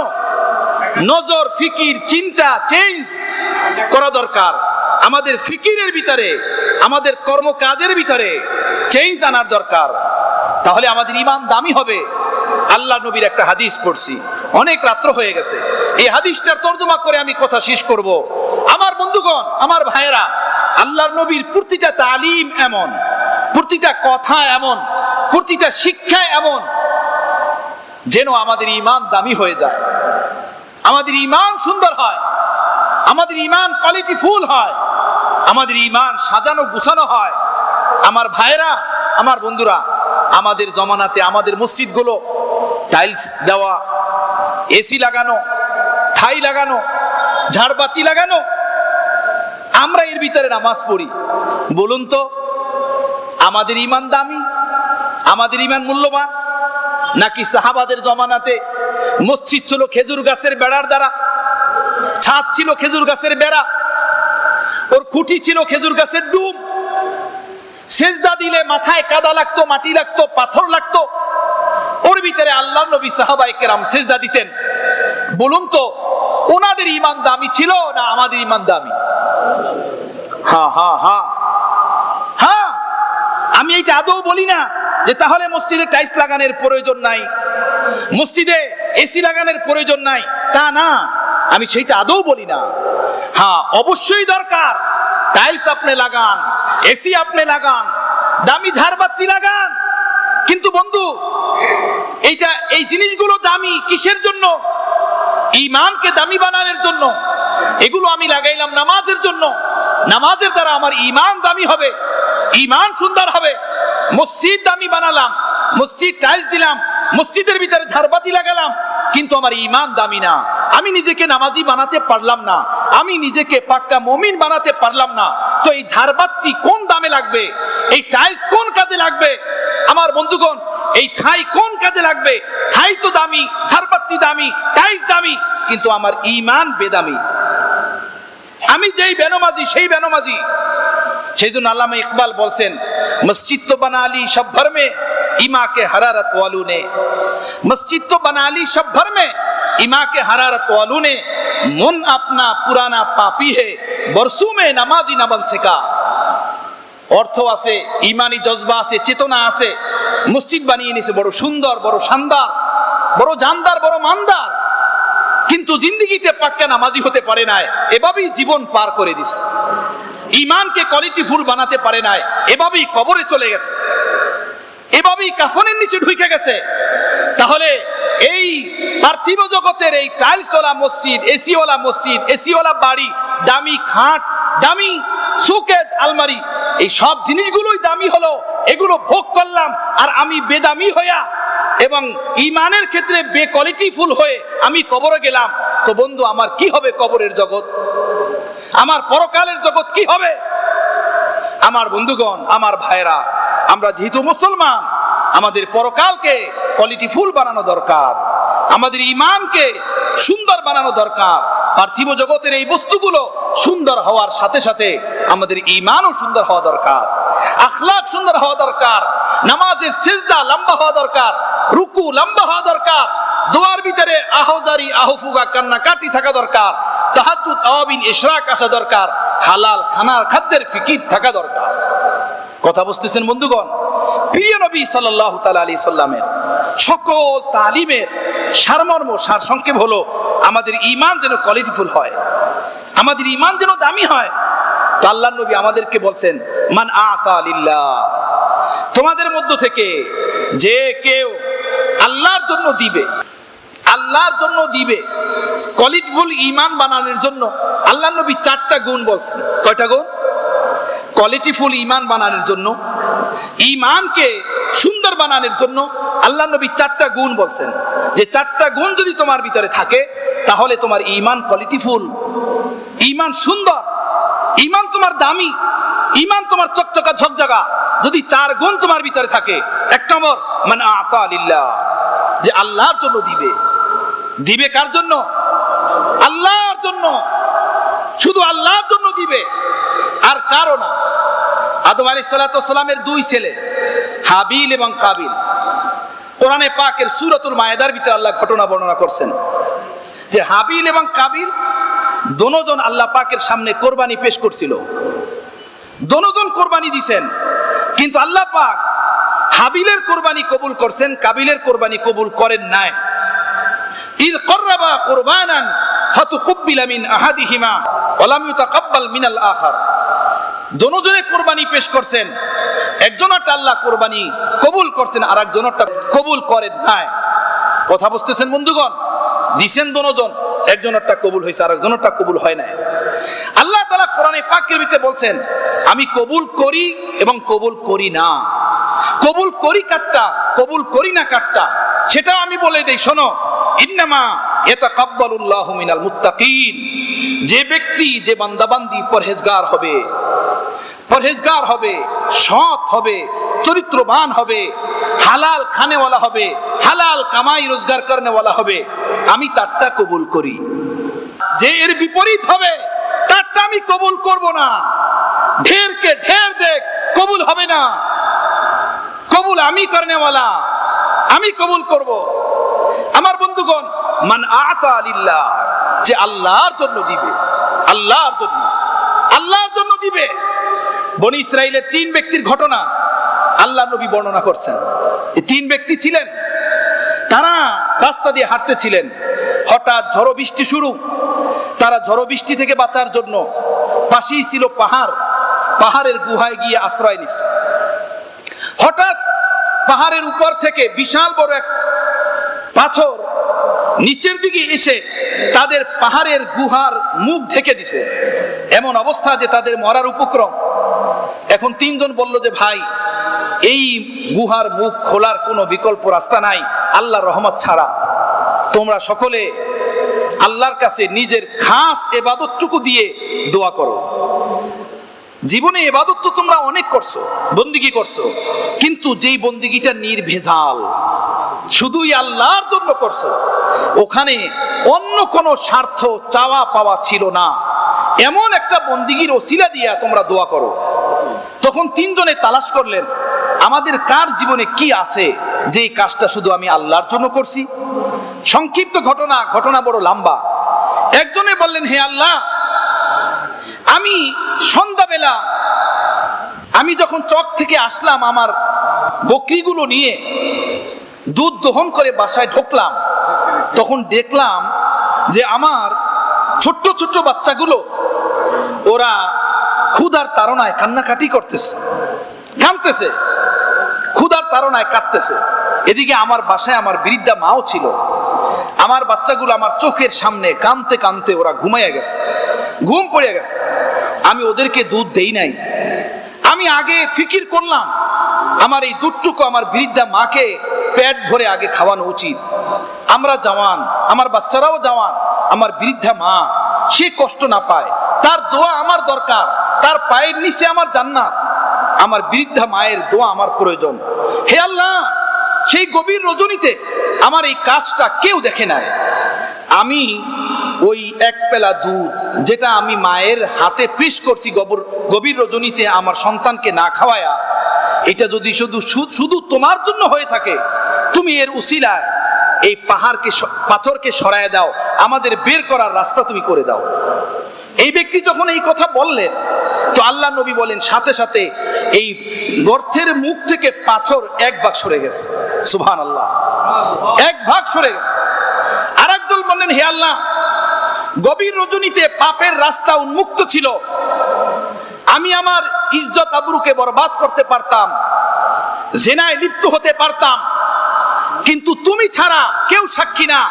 B: নজর, ফিকির, চিন্তা চেঞ্জ করা দরকার। আমাদের ফিকিরের ভিতরে, আমাদের কর্মকাজের ভিতরে চেঞ্জ আনার দরকার, তাহলে আমাদের ঈমান দামি হবে। আল্লাহ নবীর একটা হাদিস পড়ছি, অনেক রাত্র হয়ে গেছে, এই হাদিসটার তর্জমা করে আমি কথা শেষ করব। আমার বন্ধুগণ, আমার ভাইয়েরা, আল্লাহর নবীর প্রতিটা তালিম এমন, প্রতিটা কথা এমন, প্রতিটা শিক্ষা এমন যেন আমাদের ঈমান দামি হয়ে যায়, আমাদের ঈমান সুন্দর হয়, আমাদের ঈমান কোয়ালিটি ফুল হয়, আমাদের ঈমান সাজানো গুছানো হয়। আমার ভাইয়েরা, আমার বন্ধুরা, আমাদের জমানাতে আমাদের মসজিদগুলো টাইলস দেওয়া, এসি লাগানো, থাই লাগানো, ঝাড়বাতি লাগানো, আমরা এর ভিতরে নামাজ পড়ি। বলুন তো, আমাদের ঈমান দামি, আমাদের ঈমান মূল্যবান, নাকি সাহাবাদের জমানাতে মসজিদ ছিল খেজুর গাছের বেড়ার দ্বারা, ছাদ ছিল খেজুর গাছের বেড়া, ওর খুঁটি ছিল খেজুর গাছের ডুব, সেজদা দিলে মাথায় কাদা লাগতো, মাটি লাগতো, পাথর লাগতো, ওর ভিতরে আল্লাহ নবী সাহাবায়ে কেরাম সেজদা দিতেন। বলুন তো, ওনাদের ঈমান দামি ছিল না আমাদের ঈমান দামি? হ্যাঁ হ্যাঁ হ্যাঁ হ্যাঁ। আমি এইটা আদৌ বলি না যে তাহলে মসজিদে টাইলস লাগানোর প্রয়োজন নাই, মসজিদে এসি লাগানোর প্রয়োজন নাই, তা না, আমি সেইটা আদৌ বলি না। হ্যাঁ, অবশ্যই দরকার, টাইলস আপনি লাগান, এসি আপনি লাগান, দামি ঝাড়বাতি লাগান, কিন্তু বন্ধু কিসের জন্য? ঈমানকে দামি বানানোর জন্য। এগুলো আমি লাগাইলাম নামাজের জন্য। নামাজের দ্বারা আমার ঈমান দামি হবে, ঈমান সুন্দর হবে। মসজিদ দামি বানালাম, মসজিদ টাইলস দিলাম, মসজিদের ভিতরে ঝাড়বাতি লাগালাম, কিন্তু আমার ঈমান দামি না। আমি নিজেকে নামাজি বানাতে পারলাম না, আমি নিজেকে পাক্কা মুমিন বানাতে পারলাম না। তো এই ঝাড়বাতি কোন দামে লাগবে? এই টাইলস কোন কাজে লাগবে? আমার বন্ধুগণ, এই ঠাই কোন কাজে লাগবে? ঠাই তো দামি, ঝাড়বাতি দামি, টাইলস দামি, কিন্তু আমার ঈমান বেদামি। আমি যেই বেনমাজি সেই বেনমাজি। সেই জন্য আল্লামা ইকবাল বলছেন, মসজিদ তো বানা লি সব ভর মে ইমা কে হরারত ওয়ালু নে। মসজিদ তো বানা লি সব ভর মে ইমা কে হরারত ওয়ালু নে। মন আপনা পুরানা পাপি হে বরসু মে নামাজি না বন সেকা। অর্থ আছে, ইমানি জজবা আছে, চেতনা আছে। মসজিদ বানিয়ে নিয়েছে বড় সুন্দর, বড় শানদার, বড় জানদার, বড় মানদার, কিন্তু জিন্দিগিতে পাক্কা নামাজি হতে পারে নাই, এভাবেই জীবন পার করে দিছে। ঈমানকে কোয়ালিটি ফুল বানাতে পারে নাই, এভাবেই কবরে চলে গেছে, এভাবেই কাফনের নিচে ঢুকে গেছে। তাহলে এই পার্থিব জগতের এই টাইলসওয়ালা মসজিদ, এসিওয়ালা মসজিদ, এসিওয়ালা বাড়ি, দামি খাট, দামি সুকেস, আলমারি, এই সব জিনিসগুলোই দামি হলো, এগুলো ভোগ করলাম, আর আমি বেদামি হইয়া এবং ঈমানের ক্ষেত্রে বেকোয়ালিটি ফুল হয়ে আমি কবরে গেলাম। তো বন্ধু, আমার কি হবে কবরের জগৎ? আমার পরকালের জগৎ কি হবে? আমার বন্ধুগণ, আমার ভাইরা, আমরা যেহেতু মুসলমান, আমাদের পরকালকে কোয়ালিটি ফুল বানানো দরকার, আমাদের ঈমানকে সুন্দর বানানো দরকার। পার্থিব জগতের এই বস্তুগুলো সুন্দর হওয়ার সাথে সাথে আমাদের ঈমানও সুন্দর হওয়া দরকার, আখলাক সুন্দর হওয়া দরকার, নামাজের সিজদা লম্বা হওয়া দরকার, রুকু লম্বা হওয়া দরকার, দোয়ার ভিতরে আহজারি আহফুগা কান্নাকাটি থাকা দরকার, তাহাজ্জুদ আওয়াবিন ইশরাক আসা দরকার, হালাল খানার খাদ্যের ফিকির থাকা দরকার। কথা বুঝতেছেন বন্ধুগণ? প্রিয় নবী সাল্লাল্লাহু তাআলা আলাইহি সাল্লামের সকল তালিমের সারমর্ম, সার সংক্ষেপ হলো আমাদের ঈমান যেন কোয়ালিটিফুল হয়, আমাদের ঈমান যেন দামি হয়। তো আল্লাহর নবী আমাদেরকে বলছেন, মান আতা লিল্লাহ, তোমাদের মধ্য থেকে যে কেউ আল্লাহর জন্য দিবে, আল্লাহর জন্য দিবে, কোয়ালিটিফুল ঈমান বানানোর জন্য আল্লাহর নবী 4টা গুণ বলছেন। কয়টা গুণ? কোয়ালিটিফুল ঈমান বানানোর জন্য, ঈমানকে সুন্দর বানানোর জন্য আল্লাহর নবী 4টা গুণ বলছেন, যে 4টা গুণ যদি তোমার ভিতরে থাকে তাহলে তোমার ঈমান কোয়ালিটিফুল, ঈমান সুন্দর, ঈমান তোমার দামি, ঈমান তোমার চকচকা ঝকঝকা। যদি 4 গুণ তোমার ভিতরে থাকে, 1 নম্বর মান আতা লিল্লাহ, যে আল্লাহর জন্য দিবে। দিবে কার জন্য? আল্লাহর জন্য, শুধু আল্লাহর জন্য দিবে, আর কারো না। আদম আলাইহিস সালাতু ওয়াস সালামের 2 ছেলে হাবিল এবং কাবিল, কোরআনে পাকের সূরাতুল মায়েদার ভিতরে আল্লাহ ঘটনা বর্ণনা করছেন যে হাবিল এবং কাবিল দোনোজন আল্লাহ পাকের সামনে কোরবানি পেশ করছিল, দোনোজন কোরবানি দিছেন, কিন্তু আল্লাহ পাক হাবিলের কোরবানি কবুল করছেন, কাবিলের কোরবানি কবুল করেন নাই। ইয কররাবা কুরবানান ফাতুকুব্বিলা মিন আহাদিহিমা ওয়া লাম ইউতাকাব্বাল মিনাল আখার। দোনোজনে কোরবানি পেশ করছেন, একজনটা আল্লাহ কোরবানি কবুল করছেন, আর একজনটা কবুল করেন নাই। কথা বুঝতেছেন বন্ধুগণ? দিছেন দোনোজন, একজনটা কবুল হয়েছে, আর একজনটা কবুল হয় নাই। আল্লাহ তাআলা কোরআনে পাকের ভিতরে বলছেন, আমি কবুল করি এবং কবুল করি না। কবুল করি কাটটা, কবুল করি না কাটটা, সেটাও আমি বলে দেই। শোনো, ইন্নামা ইয়াতাকাব্বালুল্লাহু মিনাল মুত্তাকিন, যে ব্যক্তি, যে বান্দাবান্দি পরহেজগার হবে, পরহেজগার হবে, সৎ হবে, চরিত্রবান হবে, হালাল খানেওয়ালা হবে, হালাল কামাই রোজগার করনেওয়ালা হবে, আমি তারটা কবুল করি। যে এর বিপরীত হবে তারটা আমি কবুল করব না। ঢেরকে ঢের দেখ, কবুল হবে না। কবুল আমি করনেওয়ালা, আমি কবুল করব। আমার বন্ধুগণ, মান আতা লিল্লাহ, যে আল্লাহর জন্য দিবে, আল্লাহর জন্য, আল্লাহর জন্য দিবে। বনি ইসরাইলের 3 ব্যক্তির ঘটনা আল্লাহ নবী বর্ণনা করছেন। এই 3 ব্যক্তি ছিলেন, তারা রাস্তা দিয়ে হাঁটতেছিলেন, হঠাৎ ঝড় বৃষ্টি শুরু। তারা ঝড় বৃষ্টি থেকে বাঁচার জন্য পাশেই ছিল পাহাড়, পাহাড়ের গুহায় গিয়ে আশ্রয় নিছে। হঠাৎ পাহাড়ের উপর থেকে বিশাল বড় এক পাথর নিচের দিকে এসে তাদের পাহাড়ের গুহার মুখ ঢেকে দিছে, এমন অবস্থা যে তাদের মরার উপক্রম। এখন তিনজন বলল যে ভাই, এই গুহার মুখ খোলার কোনো বিকল্প রাস্তা নাই আল্লাহর রহমত ছাড়া। তোমরা সকলে আল্লাহর কাছে নিজের খাস ইবাদতটুকু দিয়ে দোয়া করো। জীবনে ইবাদত তো তোমরা অনেক করছো, বন্দিগি করছো, কিন্তু যেই বন্দিগিটা নির্ভেজাল, শুধুই আল্লাহর জন্য করছো, ওখানে অন্য কোনো স্বার্থ চাওয়া পাওয়া ছিল না, এমন একটা বন্দিগির ওসিলা দিয়া তোমরা দোয়া করো। তখন তিনজনে তালাশ করলেন আমাদের কার জীবনে কি আছে যে এই কাজটা শুধু আমি আল্লাহর জন্য করছি। সংক্ষিপ্ত ঘটনা বড় লম্বা। একজনে বললেন, হে আল্লাহ, আমি সন্ধ্যাবেলা আমি যখন চক থেকে আসলাম আমার বকরিগুলো নিয়ে দুধ দহন করে বাসায় ঢুকলাম, তখন দেখলাম যে আমার ছোট্ট ছোট্ট বাচ্চাগুলো ওরা ক্ষুধার তাড়নায় কান্নাকাটি করতেছে, কাঁদতেছে, ক্ষুধার তাড়নায় কাঁদতেছে। এদিকে আমার বাসায় আমার বৃদ্ধা মাও ছিল। আমার বাচ্চাগুলো আমার চোখের সামনে কাঁদতে কাঁদতে ওরা ঘুমাইয়া গেছে, ঘুম পড়ে গেছে। আমি ওদেরকে দুধ দেই নাই। আমি আগে ফিকির করলাম আমার এই দুধটুকু আমার বৃদ্ধা মাকে পেট ভরে আগে খাওয়ানো উচিত। আমরা জওয়ান, আমার বাচ্চারাও জওয়ান, আমার বৃদ্ধা মা সে কষ্ট না পায়, তার দোয়া আমার দরকার, তার পায়ের নিচে আমার জান্নাত, আমার বৃদ্ধা মায়ের দোয়া আমার প্রয়োজন। হে আল্লাহ, সেই গভীর রজনীতে আমার এই কাজটা কেউ দেখে নাই। আমি ওই এক পেলা দুধ যেটা আমি মায়ের হাতে পেশ করছি গভীর রজনীতে আমার সন্তানকে না খাওয়ায়া, এটা যদি শুধু তোমার জন্য হয়ে থাকে, তুমি এর উসিলায় এই পাথরকে সরায় দাও, আমাদের বের করার রাস্তা তুমি করে দাও। এই ব্যক্তি যখন এই কথা বললেন, তো আল্লাহ নবী বলেন সাথে সাথে এই গর্তের মুখ থেকে পাথর এক ভাগ সরে গেছে। সুবহানাল্লাহ, এক ভাগ সরে গেছে। আর একজন বললেন, হে আল্লাহ, গভীর রজনীতে পাপের রাস্তা উন্মুক্ত ছিল, আমি আমার ইজ্জত আবরুকে বরবাদ করতে পারতাম, জিনায় লিপ্ত হতে পারতাম, কিন্তু তুমি ছাড়া কেউ সাক্ষী না।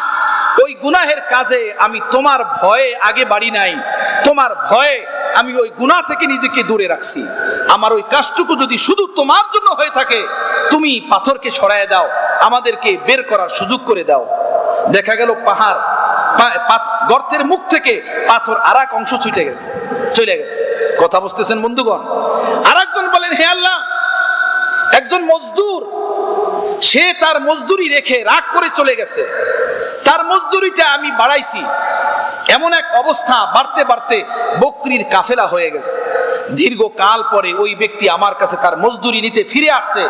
B: ওই গুনাহের কাজে আমি তোমার ভয়ে আগে বাড়ি নাই, তোমার ভয়ে আমি ওই গুনাহ থেকে নিজেকে দূরে রাখছি। আমার ওই কাজটুকু যদি শুধু তোমার জন্য হয়ে থাকে, তুমি পাথরকে সরায় দাও, আমাদেরকে বের করার সুযোগ করে দাও। দেখা গেল পাহাড় গর্তের মুখ থেকে পাথর আর এক অংশ ছুটে গেছে, চলে গেছে। কথা বুঝতেছেন বন্ধুগণ? আর একজন বলেন, হে আল্লাহ, একজন মজদুর সে তার মজদুরি রেখে রাগ করে চলে গেছে, তার মজদুরিটা আমি বাড়াইছি, এমন এক অবস্থা বাড়তে বাড়তে বকরির কাফেলা হয়ে গেছে। দীর্ঘকাল পরে ওই ব্যক্তি আমার কাছে তার মজদুরি নিতে ফিরে আসছে।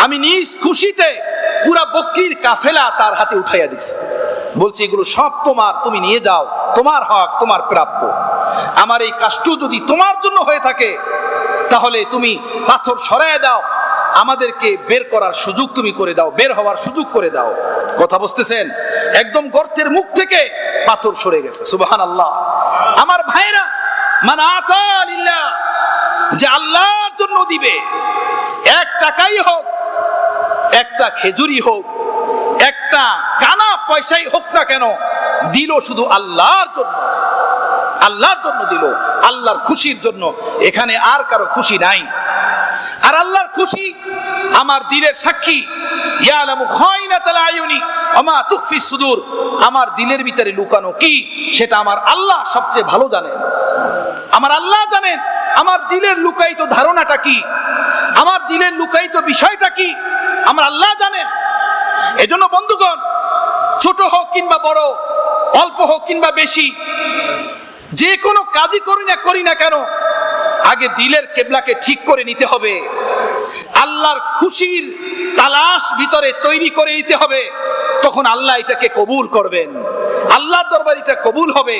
B: আমি নিজ খুশিতে পুরা বকরির কাফেলা তার হাতে উঠাইয়া দিছি, বলছি এগুলো সব তোমার, তুমি নিয়ে যাও, তোমার হক, তোমার প্রাপ্য। আমার এই কাষ্ট যদি তোমার জন্য হয়ে থাকে, তাহলে তুমি পাথর সরাইয়া দাও, আমাদেরকে বের করার সুযোগ তুমি করে দাও, বের হওয়ার সুযোগ করে দাও। কথা বুঝতেছেন? একদম গর্তের মুখ থেকে পাথর সরে গেছে। সুবহানাল্লাহ। আমার ভাইরা, মান আতা লিল্লাহ, যে আল্লাহর জন্য দিবে, 1 টাকাই হোক, একটা খেজুরি হোক, একটা কানা পয়সাই হোক না কেন, দিল শুধু আল্লাহর জন্য, আল্লাহর জন্য দিল, আল্লাহর খুশির জন্য। এখানে আর কারো খুশি নাই। আর আল্লাহর খুশি আমার দিলের সাক্ষী। ইয়ালামু খায়নাতাল আয়ুনি ওয়া মা তুখফিস সুদূর, আমার দিলের ভিতরে লুকানো কি সেটা আমার আল্লাহ সবচেয়ে ভালো জানেন। আমার আল্লাহ জানেন আমার দিলের লুকায়িত ধারণাটা কি, আমার দিলের লুকায়িত বিষয়টা কি, আমার আল্লাহ জানেন। এজন্য বন্ধুগণ, ছোট হোক কিংবা বড়, অল্প হোক কিংবা বেশি, যে কোনো কাজই করি না কেন, আগে দিলের কেবলাকে ঠিক করে নিতে হবে। আল্লাহর খুশির তালাশ ভিতরে তৈরি করে নিতে হবে, তখন আল্লাহ এটাকে কবুল করবেন, আল্লাহর দরবারে এটা কবুল হবে।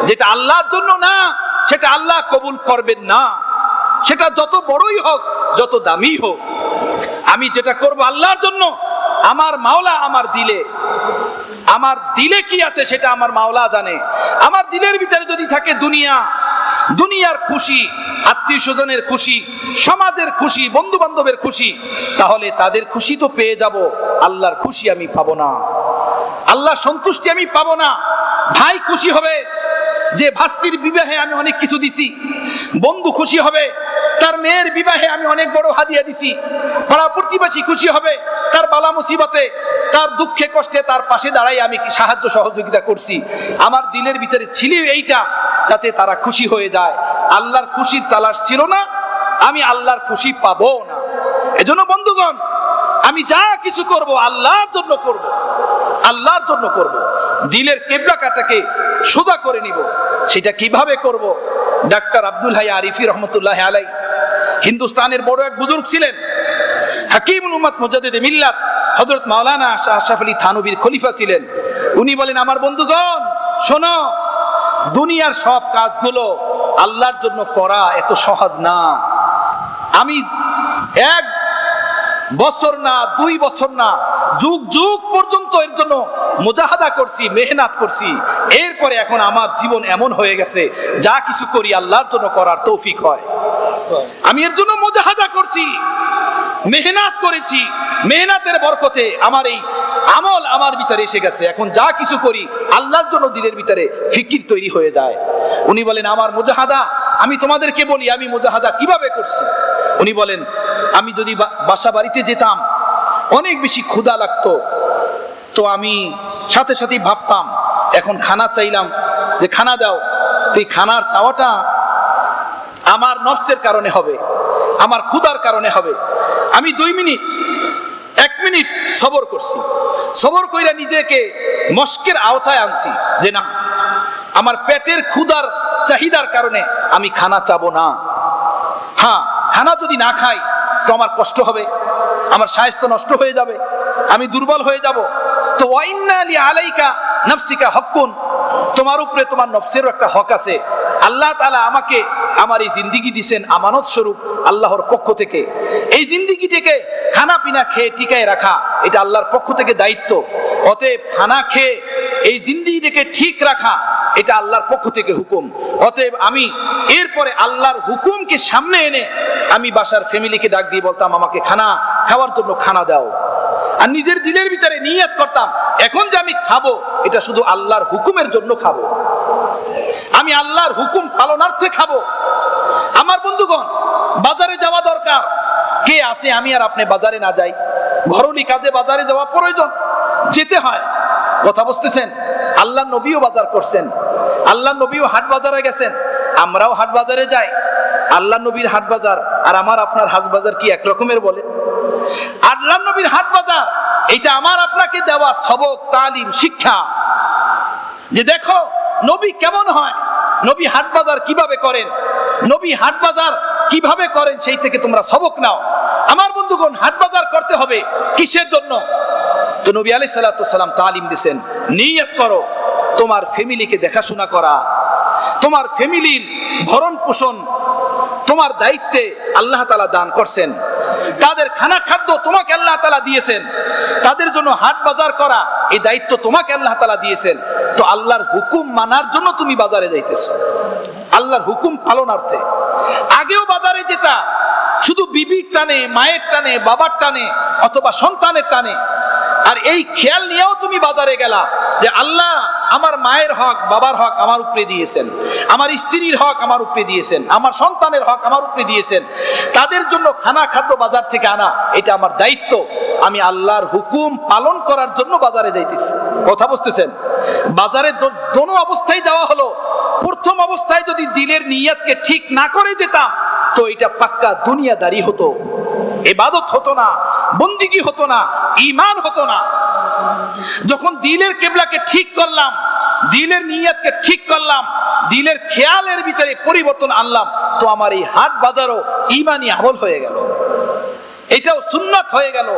B: যেটা আল্লাহর জন্য না, সেটা আল্লাহ কবুল করবেন না, সেটা যত বড়ই হোক, যত দামি হোক। আমি যেটা করব আল্লাহর জন্য, আমার মাওলা আমার দিলে কি আছে সেটা আমার মাওলা জানে। আমার দিলের ভিতরে যদি থাকে দুনিয়ার খুশি, আত্মীয় স্বজনের খুশি, সমাজের খুশি, বন্ধু বান্ধবের খুশি, তাহলে তাদের খুশি তো পেয়ে যাব, আল্লাহর খুশি আমি পাবো না। আল্লাহ সন্তুষ্টি আমি পাবো না। ভাই খুশি হবে যে ভাস্তির বিবাহে আমি অনেক কিছু দিছি, বন্ধু খুশি হবে তার মেয়ের বিবাহে আমি অনেক বড় হাদিয়া দিছি, পাড়া প্রতিবেশী খুশি হবে তার বালা মুসিবতে, তার দুঃখে কষ্টে তার পাশে দাঁড়াই আমি কি সাহায্য সহযোগিতা করছি। আমার দিলের ভিতরে ছিল এইটা, যাতে তারা খুশি হয়ে যায়। আল্লাহর খুশির তালাশ ছিল না, আমি আল্লাহর খুশি পাবো না। এজন্য বন্ধুগণ, আমি যা কিছু করব আল্লাহর জন্য করব, আল্লাহর জন্য করব। দিলের কেবলাটাকে সোজা করে নিব। সেটা কিভাবে করব? ডাক্তার আব্দুল হাই আরিফি রহমতুল্লাহ আলাই হিন্দুস্তানের বড় এক বুজুর্গ ছিলেন, হাকিমুল উম্মাত মুজাদ্দিদে মিল্লাত হযরত মাওলানা শাহ আশরাফ আলী থানভীর খলিফা ছিলেন। উনি বলেন, আমার বন্ধুগণ শোনো, দুনিয়ার সব কাজগুলো আল্লাহর জন্য করা এত সহজ না। আমি এক বছর না, 2 বছর না, যুগ যুগ পর্যন্ত এর জন্য মুজাহাদা করছি, মেহনত করছি। এরপরে এখন আমার জীবন এমন হয়ে গেছে, যা কিছু করি আল্লাহর জন্য করার তৌফিক হয়। আমি এর জন্য মুজাহাদা করছি, মেহনত করেছি, মেহনতের বরকতে আমার এই আমল আমার ভিতরে এসে গেছে। এখন যা কিছু করি আল্লাহর জন্য দিলের ভিতরে ফিকির তৈরি হয়ে যায়। উনি বলেন, আমার মুজাহাদা, আমি তোমাদেরকে বলি আমি মুজাহাদা কিভাবে করছি। উনি বলেন, আমি যদি বাসা বাড়িতে যেতাম, অনেক বেশি ক্ষুধা লাগতো, তো আমি সাথে সাথেই ভাবতাম এখন খানা চাইলাম যে খানা দাও, তো এই খানার চাওয়াটা আমার নফসের কারণে হবে, আমার ক্ষুধার কারণে হবে। আমি 2 মিনিট 1 মিনিট সবর করছি, সবর কইরা নিজেকে মস্কের আওতায় আনছি যে না, আমার পেটের ক্ষুধার চাহিদার কারণে আমি খানা চাবো না। হ্যাঁ, খানা যদি না খাই তো আমার কষ্ট হবে, আমার স্বাস্থ্য নষ্ট হয়ে যাবে, আমি দুর্বল হয়ে যাব। তো ওয়াইন্না লি আলাইকা নাফসিকা হক্কুন, তোমার উপরে তোমার নফসেরও একটা হক আছে। আল্লাহ তাআলা আমাকে আমার এই জিন্দেগি দিয়েছেন আমানত স্বরূপ আল্লাহর পক্ষ থেকে। এই জিন্দেগিটাকে খানা পিনা খেয়ে টিকায় রাখা এটা আল্লাহর পক্ষ থেকে দায়িত্ব। অতএব খানা খেয়ে এই জিন্দেগিটাকে ঠিক রাখা এটা আল্লাহর পক্ষ থেকে হুকুম। অতএব আমি এরপরে আল্লাহর হুকুমকে সামনে এনে আমি বাসার ফ্যামিলিকে ডাক দিয়ে বলতাম, আমাকে খানা খাওয়ার জন্য খানা দাও। আর নিজের দিলের ভিতরে নিয়ত করতাম, এখন যে আমি খাবো এটা শুধু আল্লাহর হুকুমের জন্য খাবো, আমি আল্লাহর হুকুম পালনার্থে খাবো। আমার বন্ধুগণ, বাজারে যাওয়া দরকার। কে আসে আমি আর আপনি বাজারে না যাই? ঘরোলি কাজে বাজারে যাওয়া প্রয়োজন, যেতে হয়। কথা বুঝতেছেন? আল্লাহ নবীও বাজার করছেন, আল্লাহ নবীও হাট বাজারে গেছেন, আমরাও হাট বাজারে যাই। আল্লাহ নবীর হাট বাজার আর আমার আপনার হাট বাজার কি এক রকমের বলে? আল্লাহ নবীর হাট বাজার এটা আমার আপনাকে দেওয়া সবক, তালিম, শিক্ষা, যে দেখো নবী কেমন হয়, নবী হাট বাজার কিভাবে করেন, নবী হাট বাজার কিভাবে করেন, সেই থেকে তোমরা সবক নাও। আমার বন্ধুগণ, হাট বাজার করতে হবে কিসের জন্য? তো নবী আলাইহিস সালাতু ওয়াস সালাম তালিম দিয়েছেন, নিয়ত করো তোমার ফ্যামিলিকে দেখাশোনা করা, তোমার ফ্যামিলির ভরণ পোষণ তোমার দায়িত্বে আল্লাহ তাআলা দান করছেন, তাদের খানা খাদ্য তোমাকে আল্লাহ তাআলা দিয়েছেন, তাদের জন্য হাট বাজার করা এই দায়িত্ব তোমাকে আল্লাহ তাআলা দিয়েছেন। তো আল্লাহর হুকুম মানার জন্য তুমি বাজারে যাইতেছো, আল্লাহর হুকুম পালনার্থে। আগেও বাজারে যেতা শুধু বিবির টানে, মায়ের টানে, বাবার টানে অথবা সন্তানের টানে। আর এই খেয়াল নিয়েও তুমি বাজারে গেলা যে আল্লাহ আমার মায়ের হক, বাবার হক আমার উপরে দিয়েছেন, আমার স্ত্রীর হক আমার উপরে দিয়েছেন, আমার সন্তানের হক আমার উপরে দিয়েছেন, তাদের জন্য খানা খাদ্য বাজার থেকে আনা এটা আমার দায়িত্ব। আমি আল্লাহর হুকুম পালন করার জন্য বাজারে যাইতেছি। কথা বুঝতেছেন? বাজারে দোনো অবস্থায় যাওয়া হলো। প্রথম অবস্থায় যদি দিলের নিয়তকে ঠিক না করে যেতাম তো এটা পাক্কা দুনিয়াদারি হতো, ইবাদত হতো না, বন্দিগি হতো না, ঈমান হতো না। যখন দিলের কিবলাকে ঠিক করলাম, দিলের নিয়তকে ঠিক করলাম, দিলের খেয়ালের ভিতরে পরিবর্তন আনলাম, তো আমার এই হাট বাজারও ঈমানি আমল হয়ে গেল, এটাও সুন্নাত হয়ে গেল,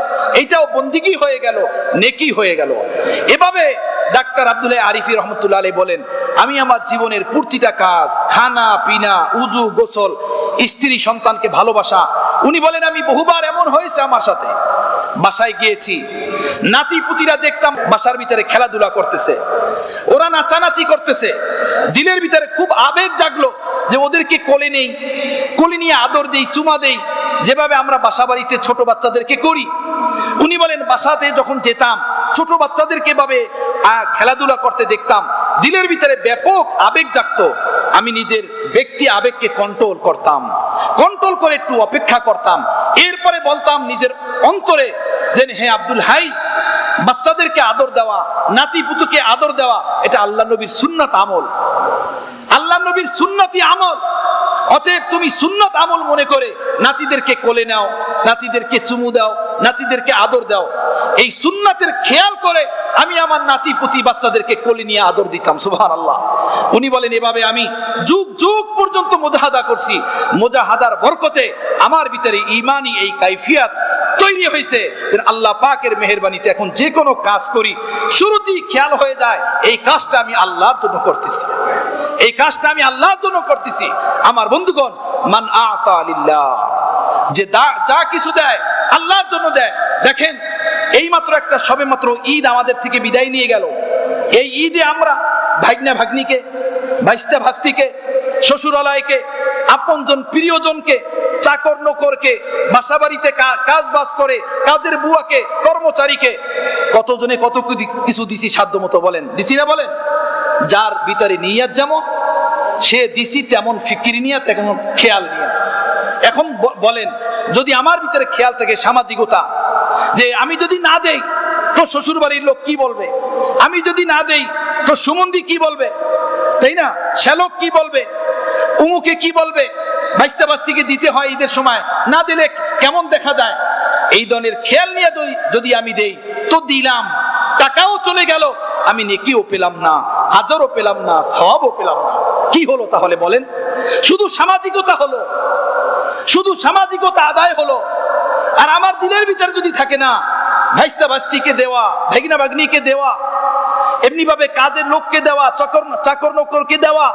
B: এটাও বন্দিগি হয়ে গেল, নেকি হয়ে গেল। এভাবে ডাক্তার আব্দুল হাই আরিফি রহমতুল্লাহ আলাইহি বলেন, আমি আমার জীবনের প্রতিটা কাজ, খানা পিনা, উজু গোসল, স্ত্রী সন্তানকে ভালোবাসা, উনি বলেন আমি বহুবার এমন হয়েছে আমার সাথে, বাসায় গিয়েছি, নাতি পুতিরা দেখতাম বাসার ভিতরে খেলাধুলা করতেছে, ওরা নাচানাচি করতেছে, দিলের ভিতরে খুব আবেগ জাগলো যে ওদেরকে কোলে নেই, কোলে নিয়ে আদর দেই, চুমা দেই, যেভাবে আমরা বাসা বাড়িতে ছোট বাচ্চাদেরকে করি। উনি বলেন বাসাতে যখন যেতাম ছোট বাচ্চাদেরকে ভাবে খেলাধুলা করতে দেখতাম, দিলের ভিতরে ব্যাপক আবেগ জাগতো। আমি নিজের ব্যক্তি আবেগকে কন্ট্রোল করতাম, কন্ট্রোল করে একটু অপেক্ষা করতাম। এরপরে বলতাম নিজের অন্তরে যে হে আব্দুল হাই, বাচ্চাদেরকে আদর দেওয়া, নাতি পুতুকে আদর দেওয়া, এটা আল্লাহ নবীর সুন্নাত আমল, আল্লাহ নবীর সুন্নতি আমল। অতএব তুমি সুন্নত আমল মনে করে নাতিদেরকে কোলে নাও, নাতিদেরকে চুমু দাও, নাতিদেরকে আদর দাও। এই সুন্নাতের খেয়াল করে আমি আমার নাতি পুতি বাচ্চাদেরকে কোলে নিয়ে আদর দিতাম। সুবহানাল্লাহ। উনি বলেন এভাবে আমি যুগ যুগ পর্যন্ত মুজাহাদা করছি। মুজাহাদার বরকতে আমার ভিতরে ঈমানি এই কাইফিয়াত তৈরি হয়েছে। আল্লাহ পাকের মেহেরবানিতে এখন যে কোনো কাজ করি শুরুতেই খেয়াল হয়ে যায় এই কাজটা আমি আল্লাহর জন্য করতেছি, এই কাজটা আমি আল্লাহর জন্য করতেছি। আমার বন্ধুগণ, মান আতা লিল্লাহ, যে যা কিছু দেয় আল্লাহর জন্য দেয়। দেখেন এইমাত্র একটা সবেমাত্র ঈদ আমাদের থেকে বিদায় নিয়ে গেল। এই ঈদে আমরা ভাগ্না ভাগ্নিকে, ভাইস্তা ভাস্তিকে, শ্বশুরালয়কে, আপনজন প্রিয়জনকে, চাকর নকরকে, বাসা বাড়িতে কাজ বাজ করে কাজের বুয়াকে, কর্মচারীকে, কতজনে কত কিছু দিছি সাধ্য মতো। বলেন দিছি না? বলেন। যার ভিতরে নিয়াত যেমন, সে দিছি তেমন ফিকির নিয়া, তেমন খেয়াল নিয়া। এখন বলেন যদি আমার ভিতরে খেয়াল থাকে সামাজিকতা, যে আমি যদি না দেই তো শ্বশুর বাড়ির লোক কি বলবে, আমি যদি না দেই তো সুমন্দি কি বলবে, তাই না? শ্যালক কি বলবে, উমুকে কি বলবে, বাইস্তা বাস্তিকে দিতে হয় ঈদের সময়, না দিলে কেমন দেখা যায়। এই ধরনের খেয়াল নিয়ে যদি আমি দেই তো দিলাম, টাকাও চলে গেল, আমি নেকিও পেলাম না, আজরও পেলাম না, সওয়াবও পেলাম না। কি হলো তাহলে বলেন? শুধু সামাজিকতা হলো, শুধু সামাজিকতা আদায় হলো। আর আমার দিলের ভিতরে যদি থাকে না, ভাইস্তা ভাস্তিকে দেওয়া, ভাগনা ভাগ্নিকে দেওয়া, এমনি ভাবে কাজের লোককে দেওয়া, চাকর নকরকে দেওয়া,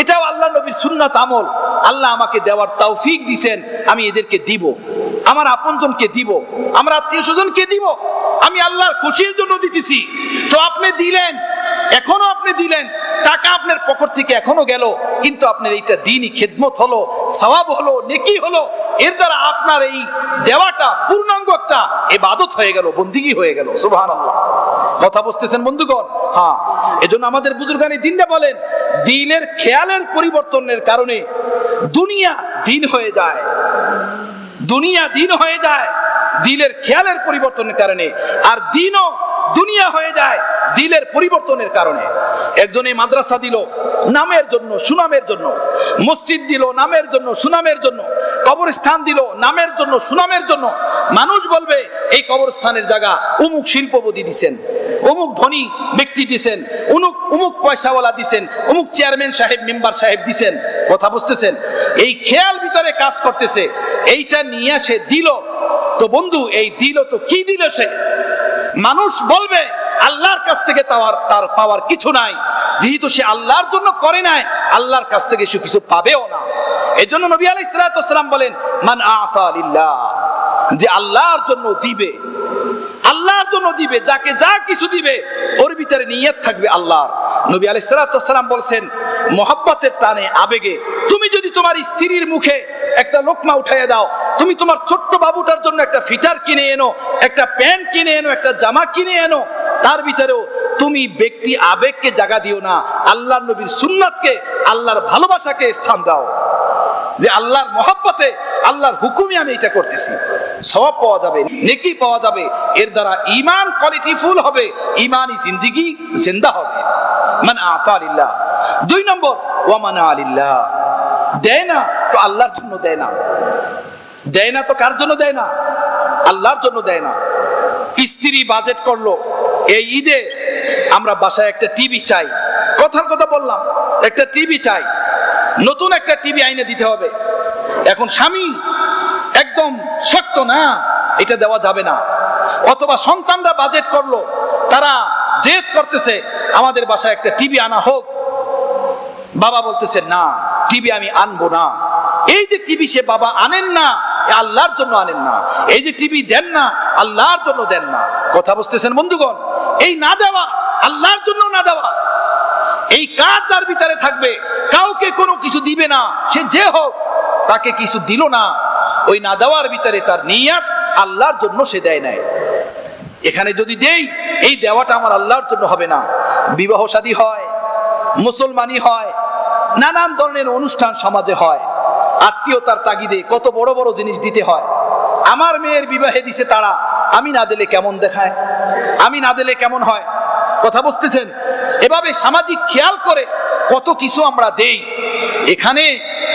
B: এটাও আল্লাহ নবীর সুন্নাত আমল। আল্লাহ আমাকে দেওয়ার তৌফিক দিবেন, আমি এদেরকে দিব, আমার আপনজনকে দিব, আমার আত্মীয় স্বজনকে দিব। আমি আল্লাহর খুশির জন্য দিতেছি। তো আপনি দিলেন, এখনো আপনি দিলেন, টাকা আপনার পকেট থেকে এখনো গেল, কিন্তু আপনার এইটা দ্বীনি খেদমত হলো, সওয়াব হলো, নেকি হলো। এর দ্বারা আপনার এই দেওয়াটা পূর্ণাঙ্গ একটা ইবাদত হয়ে গেল, বন্দিগি হয়ে গেল। সুবহানাল্লাহ। কথা বুঝতেছেন বন্ধুগণ? হ্যাঁ, এজন্য আমাদের বুজুর্গানি দিনটা বলেন, দিনের খেয়ালের পরিবর্তনের কারণে দুনিয়া দিন হয়ে যায়, দুনিয়া দিন হয়ে যায় দিলের খেয়ালের পরিবর্তনের কারণে, আর দিনও দুনিয়া হয়ে যায় দিলের পরিবর্তনের কারণে। একজনে মাদ্রাসা দিল নামের জন্য, সুনামের জন্য, মসজিদ দিল নামের জন্য, সুনামের জন্য, কবরস্থান দিল নামের জন্য, সুনামের জন্য। মানুষ বলবে এই কবরস্থানের জায়গা অমুক শিল্পপতি দিছেন, অমুক ধনী ব্যক্তি দিছেন, অমুক পয়সাওয়ালা দিছেন, অমুক চেয়ারম্যান সাহেব, মেম্বার সাহেব দিছেন। কথা বুঝতেছেন? এই খেয়াল ভিতরে কাজ করতেছে, এইটা নিয়ে সে দিল। তো বন্ধু, এই দিল তো কি দিল সে? মানুষ বলবে আল্লাহর কাছ থেকে তার পাওয়ার কিছু নাই, যেহেতু সে আল্লাহর জন্য করে নাই, আল্লাহর কাছ থেকে সে কিছু পাবেও না। এজন্য নবী আলাইহিস সালাতু ওয়াস সালাম বলেন, মান আতা লিল্লাহ, যে আল্লাহর জন্য দিবে, আল্লাহর জন্য দিবে, যাকে যা কিছু দিবে ওর ভিতরে নিয়ত থাকবে আল্লাহর। নবী আলাইহিস সালাতু ওয়াস সালাম বলছেন, মহব্বতের টানে, আবেগে তুমি যদি তোমার স্ত্রীর মুখে একটা লোকমা উঠাইয়া দাও, তুমি তোমার ছোট্ট বাবুটার জন্য একটা ফিটার কিনে এনো, একটা প্যান্ট কিনে এনো, একটা জামা কিনে এনো, তার ভিতরেও তুমি ব্যক্তি আবেগকে জায়গা দিও না, আল্লাহর নবীর সুন্নাতকে, আল্লাহর ভালোবাসাকে স্থান দাও, যে আল্লাহর মহব্বতে, আল্লাহর হুকুমে আমি এটা করতেছি। সওয়াব পাওয়া যাবে, নেকি পাওয়া যাবে, এর দ্বারা ঈমান কোয়ালিটি ফুল হবে, ঈমানি জিন্দেগি জিন্দা হবে। মান আতা লিল্লাহ। 2 নম্বর, ওয়া মানা লিল্লাহ, দেয় না তো আল্লাহর জন্য দেয় না, দেয় না তো কার জন্য দেয় না? আল্লাহর জন্য দেয় না। স্ত্রী বাজেট করলো, এই ঈদে আমরা বাসায় একটা টিভি চাই, কথার কথা বললাম, একটা টিভি চাই, নতুন একটা টিভি আইনে দিতে হবে। এখন স্বামী একদম শক্ত, না এটা দেওয়া যাবে না। অথবা সন্তানরা বাজেট করলো, তারা জেদ করতেছে আমাদের বাসায় একটা টিভি আনা হোক, বাবা বলতেছে না টিভি আমি আনবো না। এই যে টিভি সে বাবা আনেন না, আল্লাহর জন্য আনেন না। এই যে টিভি দেন না, আল্লাহর জন্য দেন না। কথা বুঝতেছেন বন্ধুগণ? এই না দেওয়া, আল্লাহর জন্য না দেওয়া, এই কাজ যার ভিতরে থাকবে, কাউকে কোনো কিছু দিবে না, সে যে হোক, তাকে কিছু দিল না, ওই না দেওয়ার ভিতরে তার নিয়ত আল্লাহর জন্য সে দেয় নাই। এখানে যদি দেই, এই দেওয়াটা আমার আল্লাহর জন্য হবে না। বিবাহ শাদী হয়, মুসলমানি হয়, নানান ধরনের অনুষ্ঠান সমাজে হয়, আত্মীয়তার তাগিদে কত বড় বড় জিনিস দিতে হয়। আমার মেয়ের বিবাহে দিছে তারা, আমি না দিলে কেমন দেখায়, আমি না দিলে কেমন হয়, কথা বুঝতেছেন? এভাবে সামাজিক খেয়াল করে কত কিছু আমরা দেই। এখানে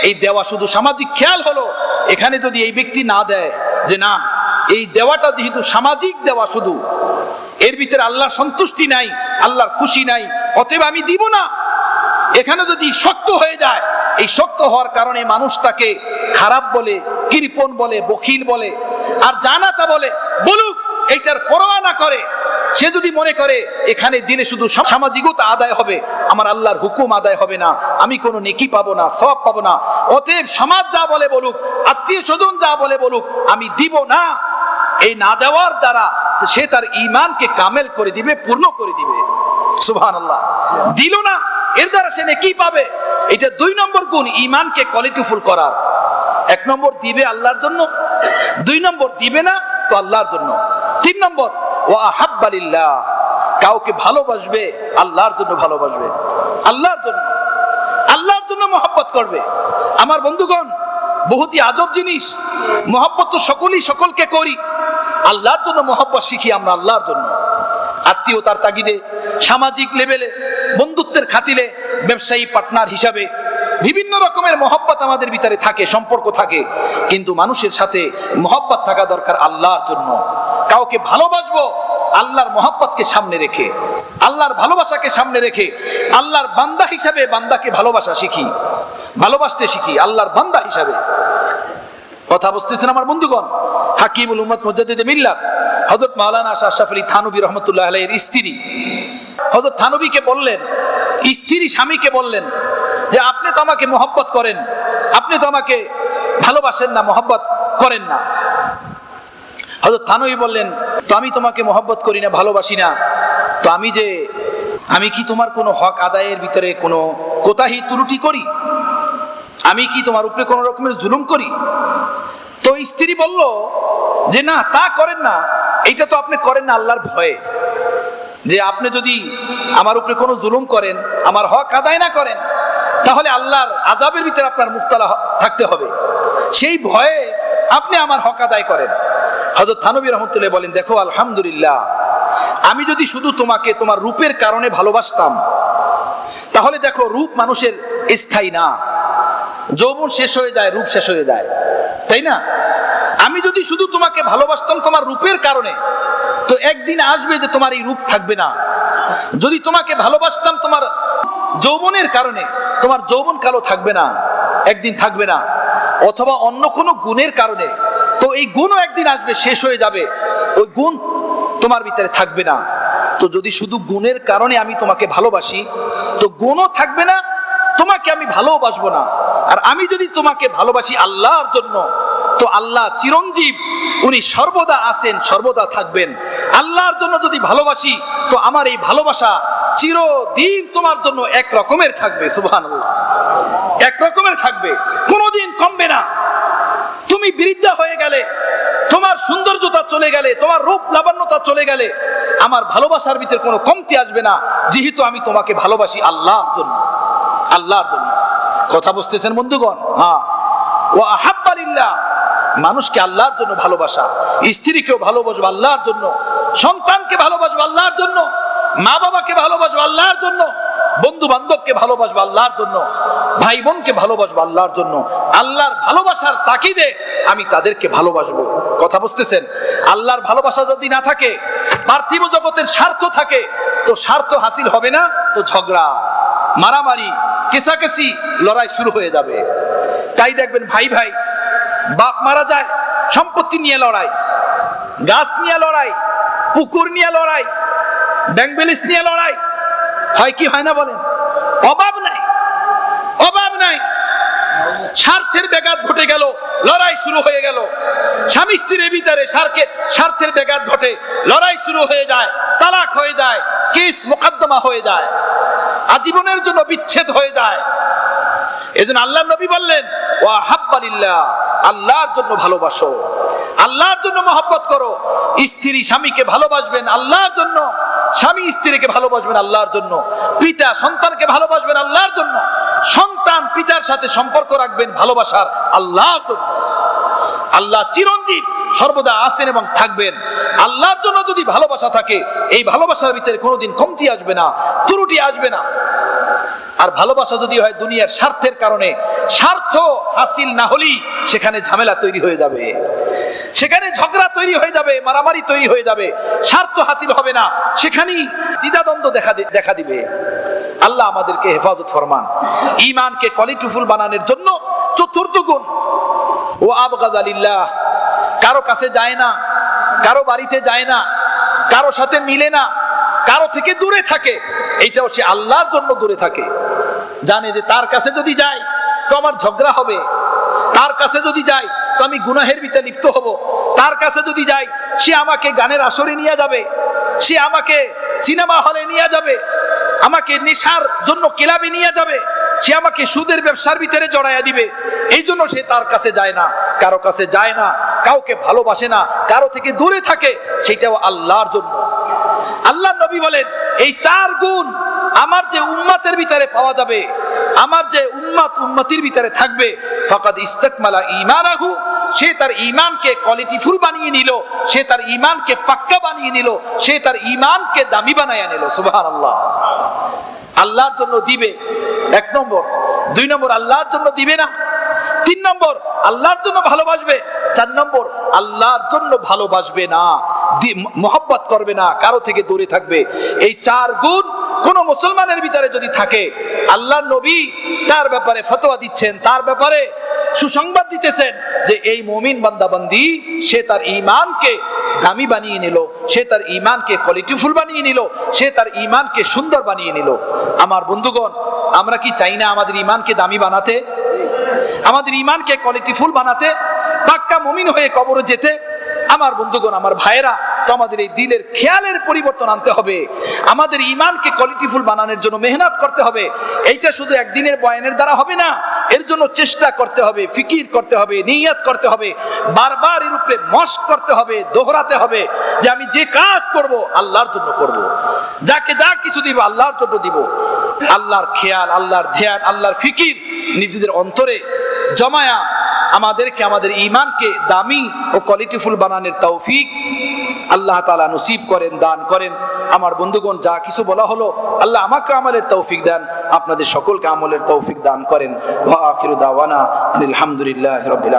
B: এই দেওয়া শুধু সামাজিক খেয়াল হলো, এখানে যদি এই ব্যক্তি না দেয় যে না, এই দেওয়াটা যেহেতু সামাজিক দেওয়া, শুধু এর ভিতরে আল্লাহর সন্তুষ্টি নাই, আল্লাহর খুশি নাই, অতএব আমি দিব না, এখানে যদি শক্ত হয়ে যায়, এই শক্ত হওয়ার কারণে মানুষ তাকে খারাপ বলে, কৃপণ বলে, বখিল বলে, আর জানাতা বলে, বলুক, এইটার পরোয়া না করে। সে যদি মনে করে এখানে দিলে শুধু সামাজিকতা আদায় হবে, আমার আল্লাহর হুকুম আদায় হবে না, আমি কোনো নেকি পাবো না, সওয়াব পাবো না, অতএব সমাজ যা বলে বলুক, আত্মীয় স্বজন যা বলে বলুক, আমি দিব না। এই না দেওয়ার দ্বারা সে তার ঈমানকে কামেল করে দিবে, পূর্ণ করে দিবে। সুবহানাল্লাহ। দিল না, এর দ্বারা সে নেকি পাবে। এটা 2 নম্বর গুণ ঈমানকে কোয়ালিটিফুল করার। 1 নম্বর দিবে আল্লাহর জন্য, 2 নম্বর দিবে না তো আল্লাহর জন্য, 3 নম্বর ওয়া আহাব্বা লিল্লাহ, কাউকে ভালোবাসবে আল্লাহর জন্য, ভালোবাসবে আল্লাহর জন্য, আল্লাহর জন্য মহব্বত করবে। আমার বন্ধুগণ, বহুতই আজব জিনিস, মহব্বত তো সকলেই সকলকে করি, আল্লাহর জন্য মহব্বত শিখি আমরা আল্লাহর জন্য। আত্মীয়তার তাগিদে, সামাজিক লেভেলে, বন্ধুত্বের খাতিলে, ব্যবসায়ী পার্টনার হিসাবে বিভিন্ন রকমের মহব্বত আমাদের ভিতরে থাকে, সম্পর্ক থাকে, কিন্তু মানুষের সাথে মহব্বত থাকা দরকার আল্লাহর জন্য। কাউকে ভালোবাসবো আল্লাহর মহব্বতকে সামনে রেখে, আল্লাহর ভালোবাসাকে সামনে রেখে, আল্লাহর বান্দা হিসাবে বান্দাকে ভালোবাসা শিখি, ভালোবাসতে শিখি আল্লাহর বান্দা হিসাবে। কথা বুঝতেছেন আমার বন্ধুগণ? হাকিমুল উম্মত মুজাদ্দিদে মিল্লাত হযরত মাওলানা আশরাফ আলী থানভী রাহমাতুল্লাহ আলাইহির স্ত্রী হযরত থানভীকে বললেন, স্ত্রী স্বামীকে বললেন যে আপনি তো আমাকে মহব্বত করেন, আপনি তো আমাকে ভালোবাসেন না, মহব্বত করেন না। হযরত থানভী বললেন, তো আমি তোমাকে মহব্বত করি না, ভালোবাসি না, তো আমি কি তোমার কোনো হক আদায়ের ভিতরে কোনো কোতাহি ত্রুটি করি? আমি কি তোমার উপরে কোনো রকমের জুলুম করি? তো স্ত্রী বলল যে না, তা করেন না, এইটা তো আপনি করেন না আল্লাহর ভয়ে, যে আপনি যদি আমার উপরে কোনো জুলুম করেন, আমার হক আদায় না করেন, তাহলে আল্লাহর আযাবের ভিতরে আপনার মুবতালা থাকতে হবে, সেই ভয়ে আপনি আমার হক আদায় করেন। হযরত থানভী রাহমাতুল্লাহ বলেন, দেখো আলহামদুলিল্লাহ, আমি যদি শুধু তোমাকে তোমার রূপের কারণে ভালোবাসতাম, তাহলে দেখো রূপ মানুষের স্থায়ী না, যৌবন শেষ হয়ে যায়, রূপ শেষ হয়ে যায়, তাই না? আমি যদি শুধু তোমাকে ভালোবাসতাম তোমার রূপের কারণে, তো একদিন আসবে যে তোমার এই রূপ থাকবে না। যদি তোমাকে ভালোবাসতাম তোমার যৌবনের কারণে, তোমার যৌবন কালো থাকবে না, একদিন থাকবে না, অথবা অন্য কোনো গুণের কারণে, তো এই গুণও একদিন আসবে, শেষ হয়ে যাবে, ওই গুণ তোমার ভিতরে থাকবে না। তো যদি শুধু গুণের কারণে আমি তোমাকে ভালোবাসি, তো গুণও থাকবে না, তোমাকে আমি ভালোবাসবো না। আর আমি যদি তোমাকে ভালোবাসি আল্লাহর জন্য, তো আল্লাহ চিরঞ্জীব, উনি সর্বদা আছেন, সর্বদা থাকবেন। আল্লাহর জন্য যদি ভালোবাসি, তো আমার এই ভালোবাসা চিরদিন তোমার জন্য এক রকমের থাকবে। সুবহানাল্লাহ, এক রকমের থাকবে, কোনোদিন কমবে না। তুমি বৃদ্ধা হয়ে গেলে, তোমার সৌন্দর্যতা চলে গেলে, তোমার রূপ লাবণ্যতা চলে গেলে, আমার ভালোবাসার ভিতরে কোনো কমতি আসবে না, যেহেতু আমি তোমাকে ভালোবাসি আল্লাহর জন্য, আল্লাহর জন্য। কথা বুঝতেছেন বন্ধুগণ? হ্যাঁ, ওয়া আহাব্বা লিল্লাহ, মানুষকে আল্লাহর জন্য ভালোবাসা, স্ত্রীকেও ভালোবাসবো আল্লাহর জন্য, সন্তানকে ভালোবাসবো আল্লাহর জন্য, মা বাবাকে ভালোবাসবো আল্লাহর জন্য, বন্ধু বান্ধবকে ভালোবাসবো আল্লাহর জন্য, ভাই বোনকে ভালোবাসবো আল্লাহর জন্য। আল্লাহর ভালোবাসার তাকিদে আমি তাদেরকে ভালোবাসবো। কথা বুঝতেছেন? আল্লাহর ভালোবাসা যদি না থাকে, পার্থিব জগতের স্বার্থ থাকে, তো স্বার্থ হাসিল হবে না, তো ঝগড়া, মারামারি, কেসাকেসি, লড়াই শুরু হয়ে যাবে। তাই দেখবেন ভাই ভাই, বাপ মারা যায়, সম্পত্তি নিয়ে লড়াই, গাছ নিয়ে লড়াই, পুকুর নিয়ে লড়াই, ব্যাংক ব্যালেন্স নিয়ে লড়াই, হয় কি হয় না বলেন? অভাব নাই, অভাব নাই, স্বার্থের ব্যাঘাত ঘটে গেল, লড়াই শুরু হয়ে গেল। স্বামী স্ত্রীর ভিতরে স্বার্থের ব্যাঘাত ঘটে, লড়াই শুরু হয়ে যায়, তালাক হয়ে যায়, কেস মোকদ্দমা হয়ে যায়। আজীবনের জন্য বিচ্ছেদ হয়ে যায়। এজন্য আল্লাহর নবী বললেন, ওয়া হাব্বালিল্লাহ, আল্লাহর জন্য ভালোবাসো, আল্লাহর জন্য মহব্বত করো। স্ত্রী স্বামীকে ভালোবাসবেন আল্লাহর জন্য, স্বামী স্ত্রীকে ভালোবাসবেন আল্লাহর জন্য, পিতা সন্তানকে ভালোবাসবেন আল্লাহর জন্য, সন্তান পিতার সাথে সম্পর্ক রাখবেন ভালোবাসার আল্লাহর জন্য। আল্লাহ চিরঞ্জীব, সর্বদা আছেন এবং থাকবেন। আল্লাহর জন্য যদি ভালোবাসা থাকে, এই ভালোবাসার ভিতরে কোনোদিন কমতি আসবে না, ত্রুটি আসবে না। আর ভালোবাসা যদি হয় দুনিয়ার স্বার্থের কারণে, স্বার্থ হাসিল না হলেই সেখানে ঝামেলা তৈরি হয়ে যাবে, সেখানে ঝগড়া তৈরি হয়ে যাবে, মারামারি তৈরি হয়ে যাবে, স্বার্থ হাসিল হবে না, সেখানেই দ্বিধাদ্বন্দ্ব দেখা দিবে। আল্লাহ আমাদেরকে হেফাজত ফরমান। ঈমানকে কোয়ালিটিফুল বানানোর জন্য চতুর্থ গুণ, ও আবগাযালিল্লাহ, কারো কাছে যায় না, কারো বাড়িতে যায় না, কারো সাথে মিলে না, কারো থেকে দূরে থাকে। এইটাও সে আল্লাহর জন্য দূরে থাকে, জানে যে তার কাছে যদি যাই তো আমার ঝগড়া হবে, তার কাছে যদি যাই তো আমি গুনাহের ভিতরে লিপ্ত হব, তার কাছে যদি যাই সে আমাকে গানের আসরে নিয়ে যাবে, সে আমাকে সিনেমা হলে নিয়ে যাবে, আমাকে নেশার জন্য ক্লাবে নিয়ে যাবে, সে আমাকে সুদের ব্যবসার ভিতরে জড়াইয়া দিবে। এই জন্য সে তার কাছে যায় না, কারো কাছে যায় না, কাউকে ভালোবাসে না, কারো থেকে দূরে থাকে, সেটাও আল্লাহর জন্য। আল্লাহ নবী বলেন, এই চার গুণ আমার যে উম্মতের ভিতরে পাওয়া যাবে, আমার যে উম্মতির ভিতরে থাকবে, ফাকাদ ইস্তাকমালা ঈমানাহু, সে তার ঈমানকে কোয়ালিটিফুল বানিয়ে নিল, সে তার ঈমানকে পাক্কা বানিয়ে নিল, সে তার ঈমানকে দামি বানায়া নিল। সুবহানাল্লাহ। আল্লাহর জন্য দিবে, এক নম্বর। দুই নম্বর, আল্লাহর জন্য দিবে না। তিন নম্বর, আল্লাহর জন্য ভালোবাসবে। চার নম্বর, আল্লাহর জন্য ভালোবাসবে না, মহব্বত করবে না, কারো থেকে দূরে থাকবে। এই চার গুণ কোন মুসলমানের ভিতরে যদি থাকে, আল্লাহর নবী তার ব্যাপারে ফতোয়া দিচ্ছেন, তার ব্যাপারে সুসংবাদ দিতেছেন যে এই মুমিন বান্দা বান্দি, সে তার ঈমানকে দামি বানিয়ে নিল, সে তার ঈমানকে কোয়ালিটিফুল বানিয়ে নিল, সে তার ঈমানকে সুন্দর বানিয়ে নিল। আমার বন্ধুগণ, আমরা কি চাই না আমাদের ঈমানকে দামি বানাতে, আমাদের ঈমানকে কোয়ালিটিফুল বানাতে, পাক্কা মুমিন হয়ে কবরে যেতে? আমার বন্ধুগণ, আমার ভাইয়েরা, তো আমাদের এই দিলের খেয়ালের পরিবর্তন আনতে হবে। আমাদের ঈমানকে কোয়ালিটিফুল বানানোর জন্য মেহনত করতে হবে। এইটা শুধু একদিনের বয়ানের দ্বারা হবে না, এর জন্য চেষ্টা করতে হবে, ফিকির করতে হবে, নিয়ত করতে হবে, বারবার এর উপরে মশক করতে হবে, দোহরাতে হবে যে আমি যে কাজ করব আল্লাহর জন্য করব, যাকে যা কিছু দিব আল্লাহর জন্য দিব। আল্লাহর খেয়াল, আল্লাহর ধ্যান, আল্লাহর ফিকির নিজেদের অন্তরে জমায়া আমাদেরকে আমাদের ঈমানকে দামি ও কোয়ালিটিফুল বানানোর তৌফিক আল্লাহ তাআলা নসিব করেন, দান করেন। আমার বন্ধুগণ, যা কিছু বলা হলো, আল্লাহ আমাকে আমলের তৌফিক দেন, আপনাদের সকলকে আমলের তৌফিক দান করেন। ওয়া আখিরু দাওয়ানা আলহামদুলিল্লাহি রাব্বিল